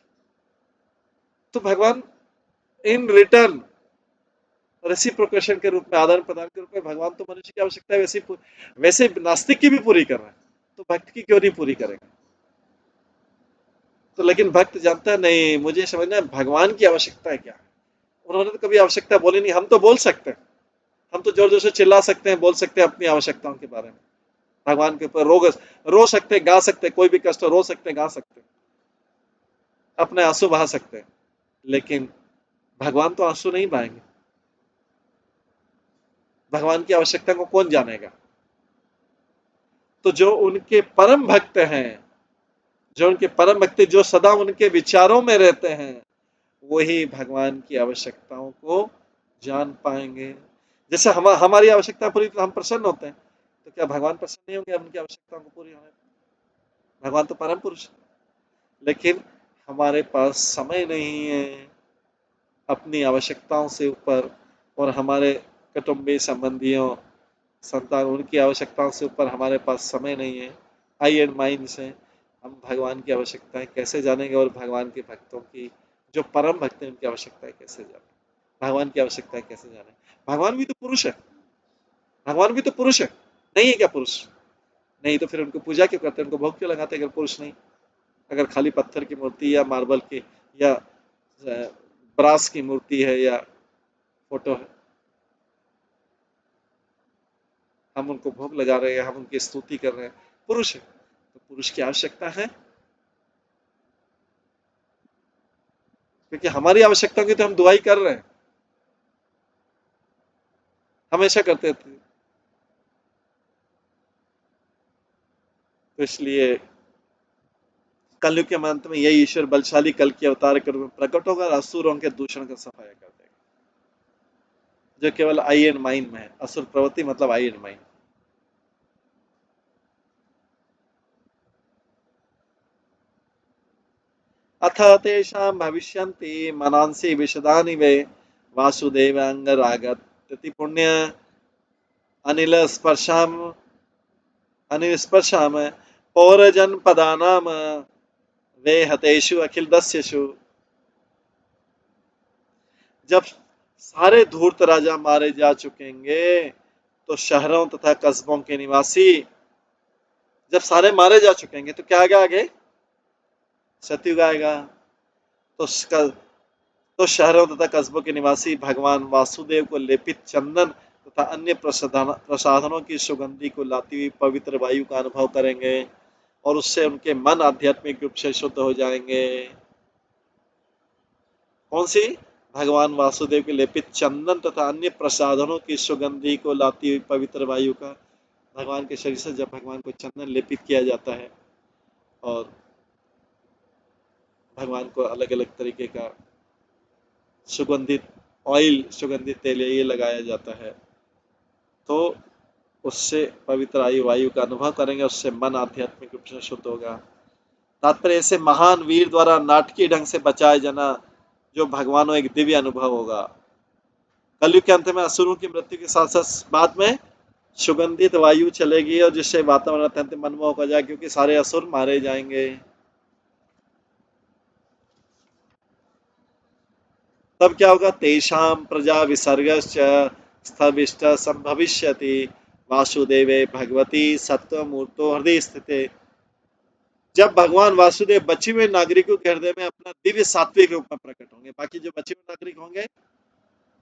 तो भगवान इन रिटर्न रेसिप्रोकेशन के रूप में, आदान प्रदान के रूप में, भगवान तो मनुष्य की आवश्यकता है वैसे नास्तिक की भी पूरी कर रहे हैं, तो भक्त की क्यों नहीं पूरी करेंगे। तो लेकिन भक्त जानता है नहीं, मुझे समझना है भगवान की आवश्यकता है क्या। उन्होंने तो कभी आवश्यकता बोली नहीं, हम तो बोल सकते हैं, हम तो जोर जोर से चिल्ला सकते हैं, बोल सकते हैं अपनी आवश्यकताओं के बारे में, भगवान के ऊपर रो सकते हैं, गा सकते हैं, कोई भी कष्ट हो रो सकते हैं, गा सकते हैं, अपने आंसू बहा सकते हैं। लेकिन भगवान तो आंसू नहीं बहाएंगे, भगवान की आवश्यकता को कौन जानेगा। तो जो उनके परम भक्त हैं, जो उनके परम भक्त, जो सदा उनके विचारों में रहते हैं, वही भगवान की आवश्यकताओं को जान पाएंगे। जैसे हमारी आवश्यकता पूरी तो हम प्रसन्न होते हैं, तो क्या भगवान प्रसन्न नहीं होंगे उनकी आवश्यकताओं को पूरी होने पर? भगवान तो परम पुरुष है, लेकिन हमारे पास समय नहीं है अपनी आवश्यकताओं से ऊपर, और हमारे कुटुंबी संबंधियों, संतान, उनकी आवश्यकताओं से ऊपर हमारे पास समय नहीं है। आई एंड माइंड से हम भगवान की आवश्यकताएं कैसे जानेंगे, और भगवान के भक्तों की, जो परम भक्त हैं, उनकी आवश्यकताएं कैसे जाने, भगवान की आवश्यकताएं कैसे जाने। भगवान भी तो पुरुष है, भगवान भी तो पुरुष है, नहीं है क्या पुरुष? नहीं तो फिर उनको पूजा क्यों करते हैं, उनको भोग क्यों लगाते हैं अगर पुरुष नहीं? अगर खाली पत्थर की मूर्ति या मार्बल की या ब्रास की मूर्ति है या फोटो है, हम उनको भोग लगा रहे हैं, हम उनकी स्तुति कर रहे हैं, पुरुष है तो पुरुष की आवश्यकता है, क्योंकि हमारी आवश्यकता की तो हम दुआई कर रहे हैं, हमेशा करते थे। तो इसलिए कलयुग के अंत में यही ईश्वर बलशाली कल की अवतार के रूप में प्रकट होगा और असुरों के दूषण का सफाया कर देगा, जो केवल आई एंड माइंड में है। असुर प्रवृत्ति मतलब आई एंड माइंड। अथ तेषां भविष्यन्ति मनांसि विशदानि वे वासुदेवांगरागत्यति पुण्य अनिल स्पर्शाम अनिल स्पर्शाम पौरजनपदानाम वे हतेषु अखिल दस्यु। जब सारे धूर्त राजा मारे जा चुकेंगे तो शहरों तथा कस्बों के निवासी, जब सारे मारे जा चुकेंगे तो क्या आगे आगे सतयुग आएगा। तो तो शहरों तथा कस्बों के निवासी भगवान वासुदेव को लेपित चंदन तथा अन्य प्रसाधनों की सुगंधि को लाती हुई पवित्र वायु का अनुभव करेंगे, और उससे उनके मन आध्यात्मिक रूप से शुद्ध हो जाएंगे। कौन सी? भगवान वासुदेव के लेपित चंदन तथा अन्य प्रसाधनों की सुगंधि को लाती हुई पवित्र वायु का। भगवान के शरीर से जब भगवान को चंदन लेपित किया जाता है और भगवान को अलग अलग तरीके का सुगंधित ऑयल, सुगंधित तेल ये लगाया जाता है, तो उससे पवित्र आयु वायु का अनुभव करेंगे, उससे मन आध्यात्मिक रूप से शुद्ध होगा। तात्पर्य ऐसे महान वीर द्वारा नाटकीय ढंग से बचाए जाना जो भगवानों एक दिव्य अनुभव होगा। कलयुग के अंत में असुरों की मृत्यु के साथ साथ बाद में सुगंधित वायु चलेगी, और जिससे वातावरण अत्यंत मनमोहक हो जाएगा, क्योंकि सारे असुर मारे जाएंगे। तब क्या होगा? तेषाम प्रजा विसर्गश्च स्थविष्ट संभविष्यति वासुदेवे भगवती सत्वमूर्तो हृदय स्थिते। जब भगवान वासुदेव बचे हुए नागरिकों के हृदय में अपना दिव्य सात्विक रूप में प्रकट होंगे, बाकी जो बचे हुए नागरिक होंगे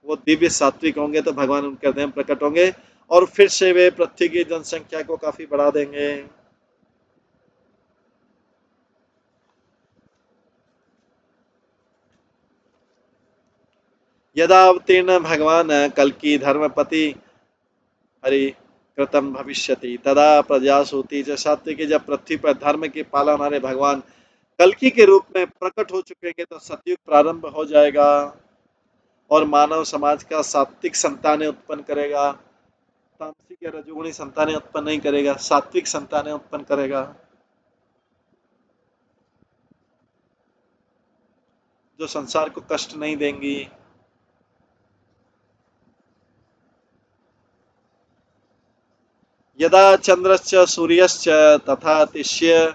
वो दिव्य सात्विक होंगे, तो भगवान उनके हृदय में प्रकट होंगे और फिर से वे पृथ्वी की जनसंख्या को काफी बढ़ा देंगे। यदा अवतीर्ण भगवान कल की धर्मपति हरि कृतम भविष्यति तदा प्रजासूति। जो सात्विक जब पृथ्वी पर धर्म के पालनहारे भगवान कल्कि के रूप में प्रकट हो चुके तो सतयुग प्रारंभ हो जाएगा और मानव समाज का सात्विक संतानें उत्पन्न करेगा। तामसिक या रजोगुणी संतानें उत्पन्न नहीं करेगा, सात्विक संतानें उत्पन्न करेगा जो संसार को कष्ट नहीं देंगी। यदा चंद्रश्च सूर्यश्च तथा तिष्य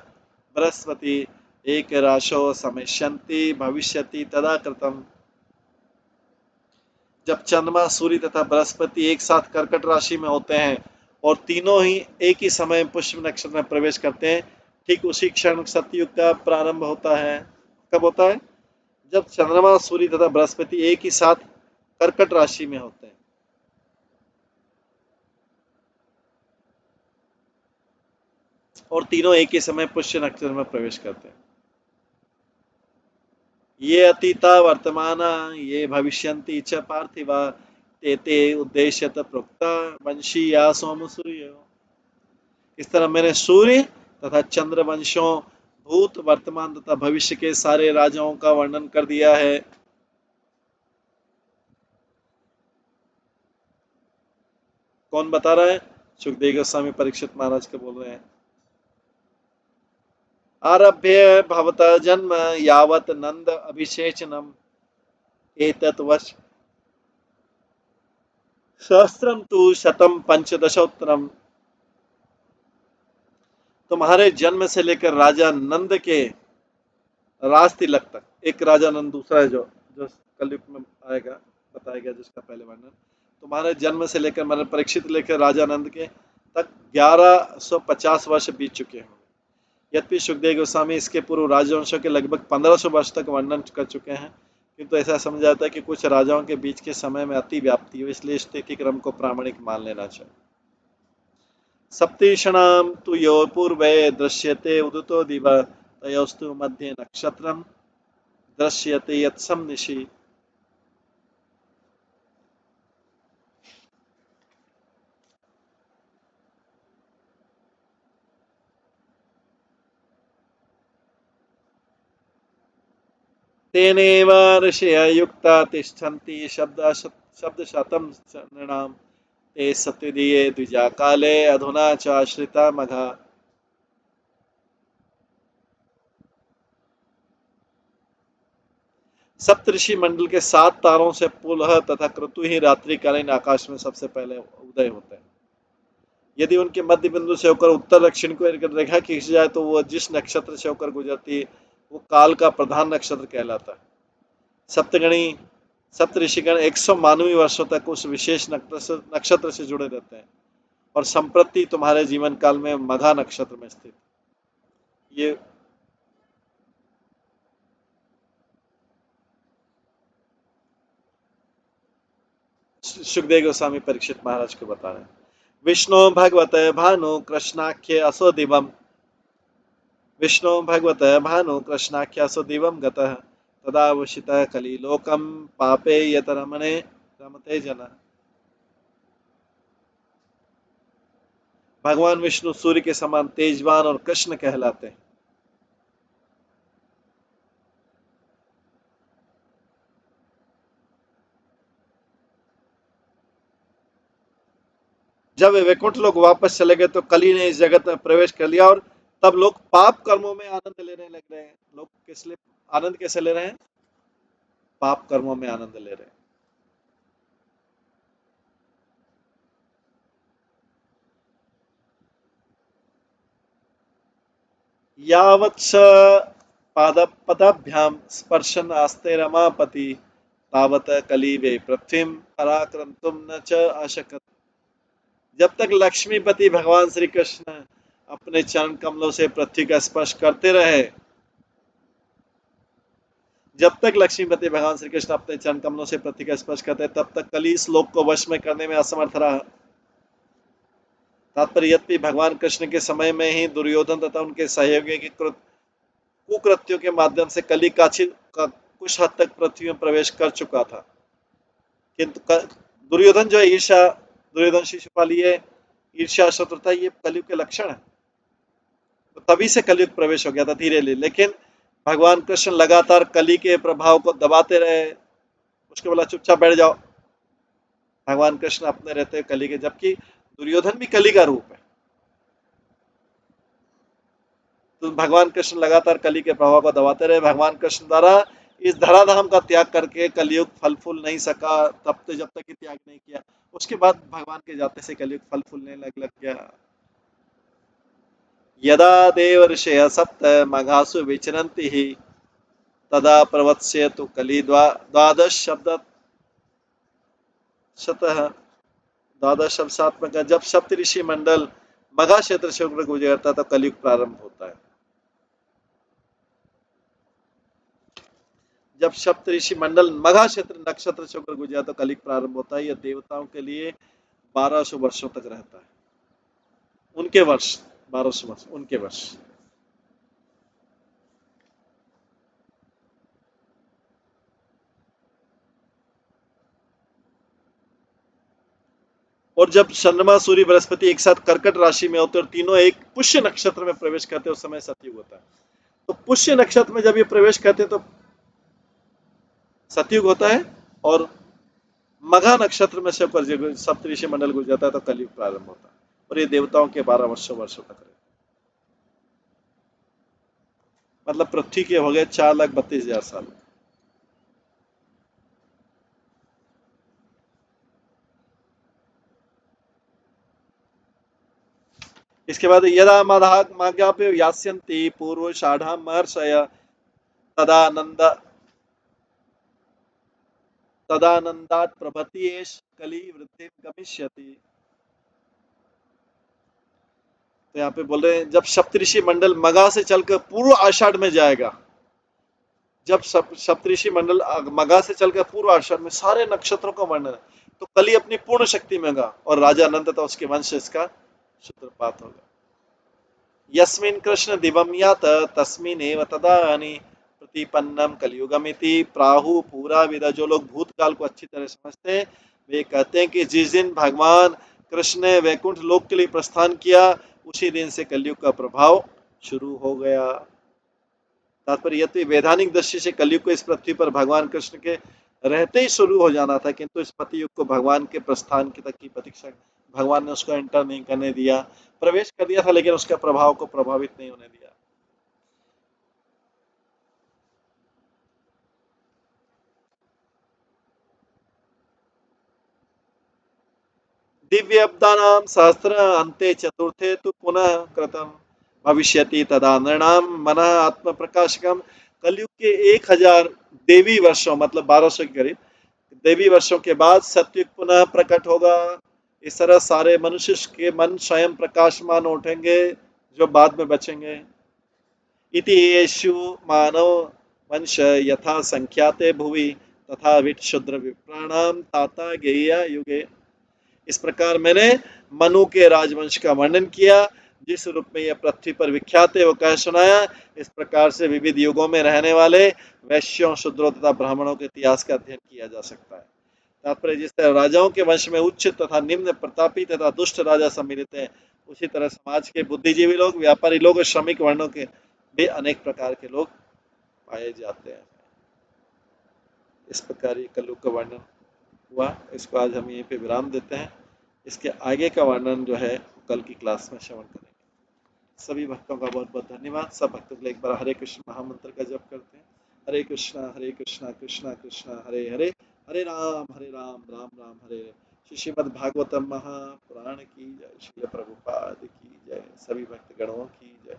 बृहस्पति एक राशो समेष्यन्ति भविष्यति तदा कृतम। जब चंद्रमा सूर्य तथा बृहस्पति एक साथ कर्कट राशि में होते हैं और तीनों ही एक ही समय पुष्य नक्षत्र में प्रवेश करते हैं, ठीक उसी क्षण सतयुग का प्रारंभ होता है। कब होता है? जब चंद्रमा सूर्य तथा बृहस्पति एक ही साथ कर्कट राशि में होते हैं और तीनों एक ही समय पुष्य नक्षत्र में प्रवेश करते हैं। ये अतीता वर्तमाना ये भविष्यन्ति च पार्थिवा ते ते उद्देश्यत प्रोक्ता वंशी या सोम सूर्य। इस तरह मैंने सूर्य तथा चंद्र वंशों, भूत वर्तमान तथा भविष्य के सारे राजाओं का वर्णन कर दिया है। कौन बता रहा है? सुखदेव गोस्वामी परीक्षित महाराज के बोल रहे हैं। आरभ्य भवत जन्म यावत नंद अभिषेचनम एतत् वर्ष सहस्त्रम तु शतम पंचदशोत्तरम। तुम्हारे जन्म से लेकर राजा नंद के राज तिलक तक, एक राजा नंद दूसरा है जो जो कलयुग में आएगा, बताया गया जिसका पहले वर्णन, तुम्हारे जन्म से लेकर मतलब परीक्षित लेकर राजा नंद के तक 1150 वर्ष बीत चुके हैं। यद्यपि सुखदेव गोस्वामी इसके पूर्व राजवंशों के लगभग 1500 वर्ष तक वर्णन कर चुके हैं, किंतु ऐसा समझा जाता है कि कुछ राजाओं के बीच के समय में अति व्याप्ति हो, इसलिए इस तिथि क्रम को प्रामाणिक मान लेना चाहिए। सप्तीषणाम तु यो पूर्वे दृश्यते उदितो दिवा तयोस्तु मध्ये नक्षत्रम दृश्यते यत्सम निशि। तेनेव ऋषयः युक्ता तिष्ठन्ति शब्दशतं नृणाम् ते सत्विदीये द्विजाकाले अधुना च आश्रिता मघा। सप्तऋषि मंडल के 7 तारों से पुलह तथा क्रतु ही रात्रिकालीन आकाश में सबसे पहले उदय होते हैं। यदि उनके मध्य बिंदु से होकर उत्तर दक्षिण को रेखा खींची जाए तो वह जिस नक्षत्र से होकर गुजरती है वो काल का प्रधान नक्षत्र कहलाता है। सप्तगणी सप्तऋषिगण 100 मानवीय वर्षों तक उस विशेष नक्षत्र से जुड़े रहते हैं और संप्रति तुम्हारे जीवन काल में मघा नक्षत्र में स्थित। ये सुखदेव गोस्वामी परीक्षित महाराज को बता रहे हैं। विष्णु भगवत भानु कृष्णाख्य असो दिवम, विष्णु भगवत भानु कृष्णाख्य असो दिवम गतः तदा वशितः कलिलोकम पापे यत रमणे रमते जन। भगवान विष्णु सूर्य के समान तेजवान और कृष्ण कहलाते हैं। जब वे वैकुंठ लोग वापस चले गए तो कली ने इस जगत में प्रवेश कर लिया और तब लोग पाप कर्मों में आनंद लेने लग रहे हैं। लोग किस लिए आनंद कैसे ले रहे हैं? पाप कर्मों में आनंद ले रहे हैं। यावत्स पदाभ्याम स्पर्शन आस्ते रमापति तावत कली वे पृथ्वीम पराक्रंतुम न च आशकत। जब तक लक्ष्मीपति भगवान श्री कृष्ण अपने चरण कमलों से पृथ्वी का स्पर्श करते रहे, जब तक लक्ष्मीपति भगवान श्री कृष्ण अपने चरण कमलों से पृथ्वी का स्पर्श करते तब तक कली इस लोक को वश में करने में असमर्थ रहा। तात्पर्य यद्यपि भगवान कृष्ण के समय में ही दुर्योधन तथा उनके सहयोगियों की कुकृत्यों के माध्यम से कली का कुछ हद तक पृथ्वी में प्रवेश कर चुका था, किंतु दुर्योधन जो है ईर्षा, दुर्योधन शिशुपाल ये ईर्ष्या, शत्रुता, ये कलयुग के लक्षण है। तो तभी से कलयुग प्रवेश हो गया था धीरे धीरे। लेकिन भगवान कृष्ण लगातार कली के प्रभाव को दबाते रहे। उसके बोला चुपचाप बैठ जाओ। भगवान कृष्ण अपने रहते कली के, जबकि दुर्योधन भी कली का रूप है। तो भगवान कृष्ण लगातार कली के प्रभाव को दबाते रहे। भगवान कृष्ण द्वारा इस धराधाम का त्याग करके कलयुग फल फूल नहीं सका, तब तो जब तक कि त्याग नहीं किया। उसके बाद भगवान के जाते से कलयुग फल फूलने लग गया। यदा देवर्षय सप्त मघासु विचरन्ति ही तदा प्रवत्स्यतु कली द्वादश शब्द शतः द्वादश शब्दात्मक। जब सप्त ऋषि मंडल मगा क्षेत्र से होकर गुजरता तो कलयुग प्रारंभ होता है। जब सप्त ऋषि मंडल मगा क्षेत्र नक्षत्र से होकर गुजरा तो कलयुग प्रारंभ होता है। यह देवताओं के लिए 1200 वर्षों तक रहता है। उनके वर्ष 1200 वर्ष उनके वर्ष। और जब चंद्रमा सूर्य बृहस्पति एक साथ कर्कट राशि में होते और तीनों एक पुष्य नक्षत्र में प्रवेश करते हैं, उस समय सतयुग होता है। तो पुष्य नक्षत्र में जब ये प्रवेश करते हैं तो सतयुग होता है। और मघा नक्षत्र में से होकर सप्तऋषि मंडल गुजर जाता है तो कलयुग प्रारंभ होता है। और ये देवताओं के 1200 वर्षों तक रहते। मतलब पृथ्वी के हो गए 4,32,000 साल। इसके बाद यदा माघ्याप्य यास्यन्ति पूर्व षाढ़ा महर्षय तदानंद तदानंदात प्रभति एष कली वृद्धि गमिष्यति। तो यहाँ पे बोल रहे हैं जब सप्तऋषि मंडल मगा से चलकर पूर्व आषाढ़ में जाएगा। जब सप्तऋषि मंडल मगा से चलकर पूर्व आषाढ़ में सारे नक्षत्रों का वर्णन है, तो कली अपनी पूर्ण शक्ति में होगा और राजा अनंत तथा उसके वंश इसका सूत्रपात होगा। यस्मिन् कृष्ण दिवम यात तस्मिन् एव तदानी प्रतिपन्नम कलयुगमिति प्राहु पूरा विदा। जो लोग भूतकाल को अच्छी तरह समझते हैं वे कहते हैं कि जिस दिन भगवान कृष्ण ने वैकुंठ लोक के लिए प्रस्थान किया उसी दिन से कलयुग का प्रभाव शुरू हो गया। तात्पर्य यह वैधानिक दृष्टि से कलयुग को इस पृथ्वी पर भगवान कृष्ण के रहते ही शुरू हो जाना था, किंतु इस पति युग को भगवान के प्रस्थान की तक की प्रतीक्षा भगवान ने उसको एंटर नहीं करने दिया। प्रवेश कर दिया था लेकिन उसका प्रभाव को प्रभावित नहीं होने दिया। दिव्यब्दानां सहस्र अन्ते चतुर्थे तु पुनः कृतम भविष्यति तदा नृणाम मन आत्म प्रकाशकम। कलयुग के 1000 देवी वर्षों मतलब 1200 के करीब देवी वर्षों के बाद सत्युग पुनः प्रकट होगा। इस तरह सारे मनुष्य के मन स्वयं प्रकाशमान उठेंगे जो बाद में बचेंगे। इति येषु मानव वंश यथा संख्याते भुवि तथा विट शूद्र विप्राणाम ताता गेय युगे। इस प्रकार मैंने मनु के राजवंश का वर्णन किया जिस रूप में यह पृथ्वी पर विख्यात है वो कह सुनाया। इस प्रकार से विविध युगों में रहने वाले वैश्यों शूद्रों तथा ब्राह्मणों के इतिहास का अध्ययन किया जा सकता है। तात्पर्य जिस तरह राजाओं के वंश में उच्च तथा निम्न प्रतापी तथा दुष्ट राजा सम्मिलित हैं, उसी तरह समाज के बुद्धिजीवी लोग, व्यापारी लोग और श्रमिक वर्णों के भी अनेक प्रकार के लोग पाए जाते हैं। इस प्रकार ये कलयुग का वर्णन हुआ। इसको आज हम यहीं पे विराम देते हैं। इसके आगे का वर्णन जो है कल की क्लास में श्रवण करेंगे। सभी भक्तों का बहुत बहुत धन्यवाद। सब भक्तों के लिए एक बार हरे कृष्ण महामंत्र का जप करते हैं। हरे कृष्णा कृष्णा कृष्णा हरे हरे, हरे राम राम राम हरे हरे। श्री श्रीमद् भागवतम महापुराण की जय। श्री प्रभुपाद की जय। सभी भक्त गणों की जय।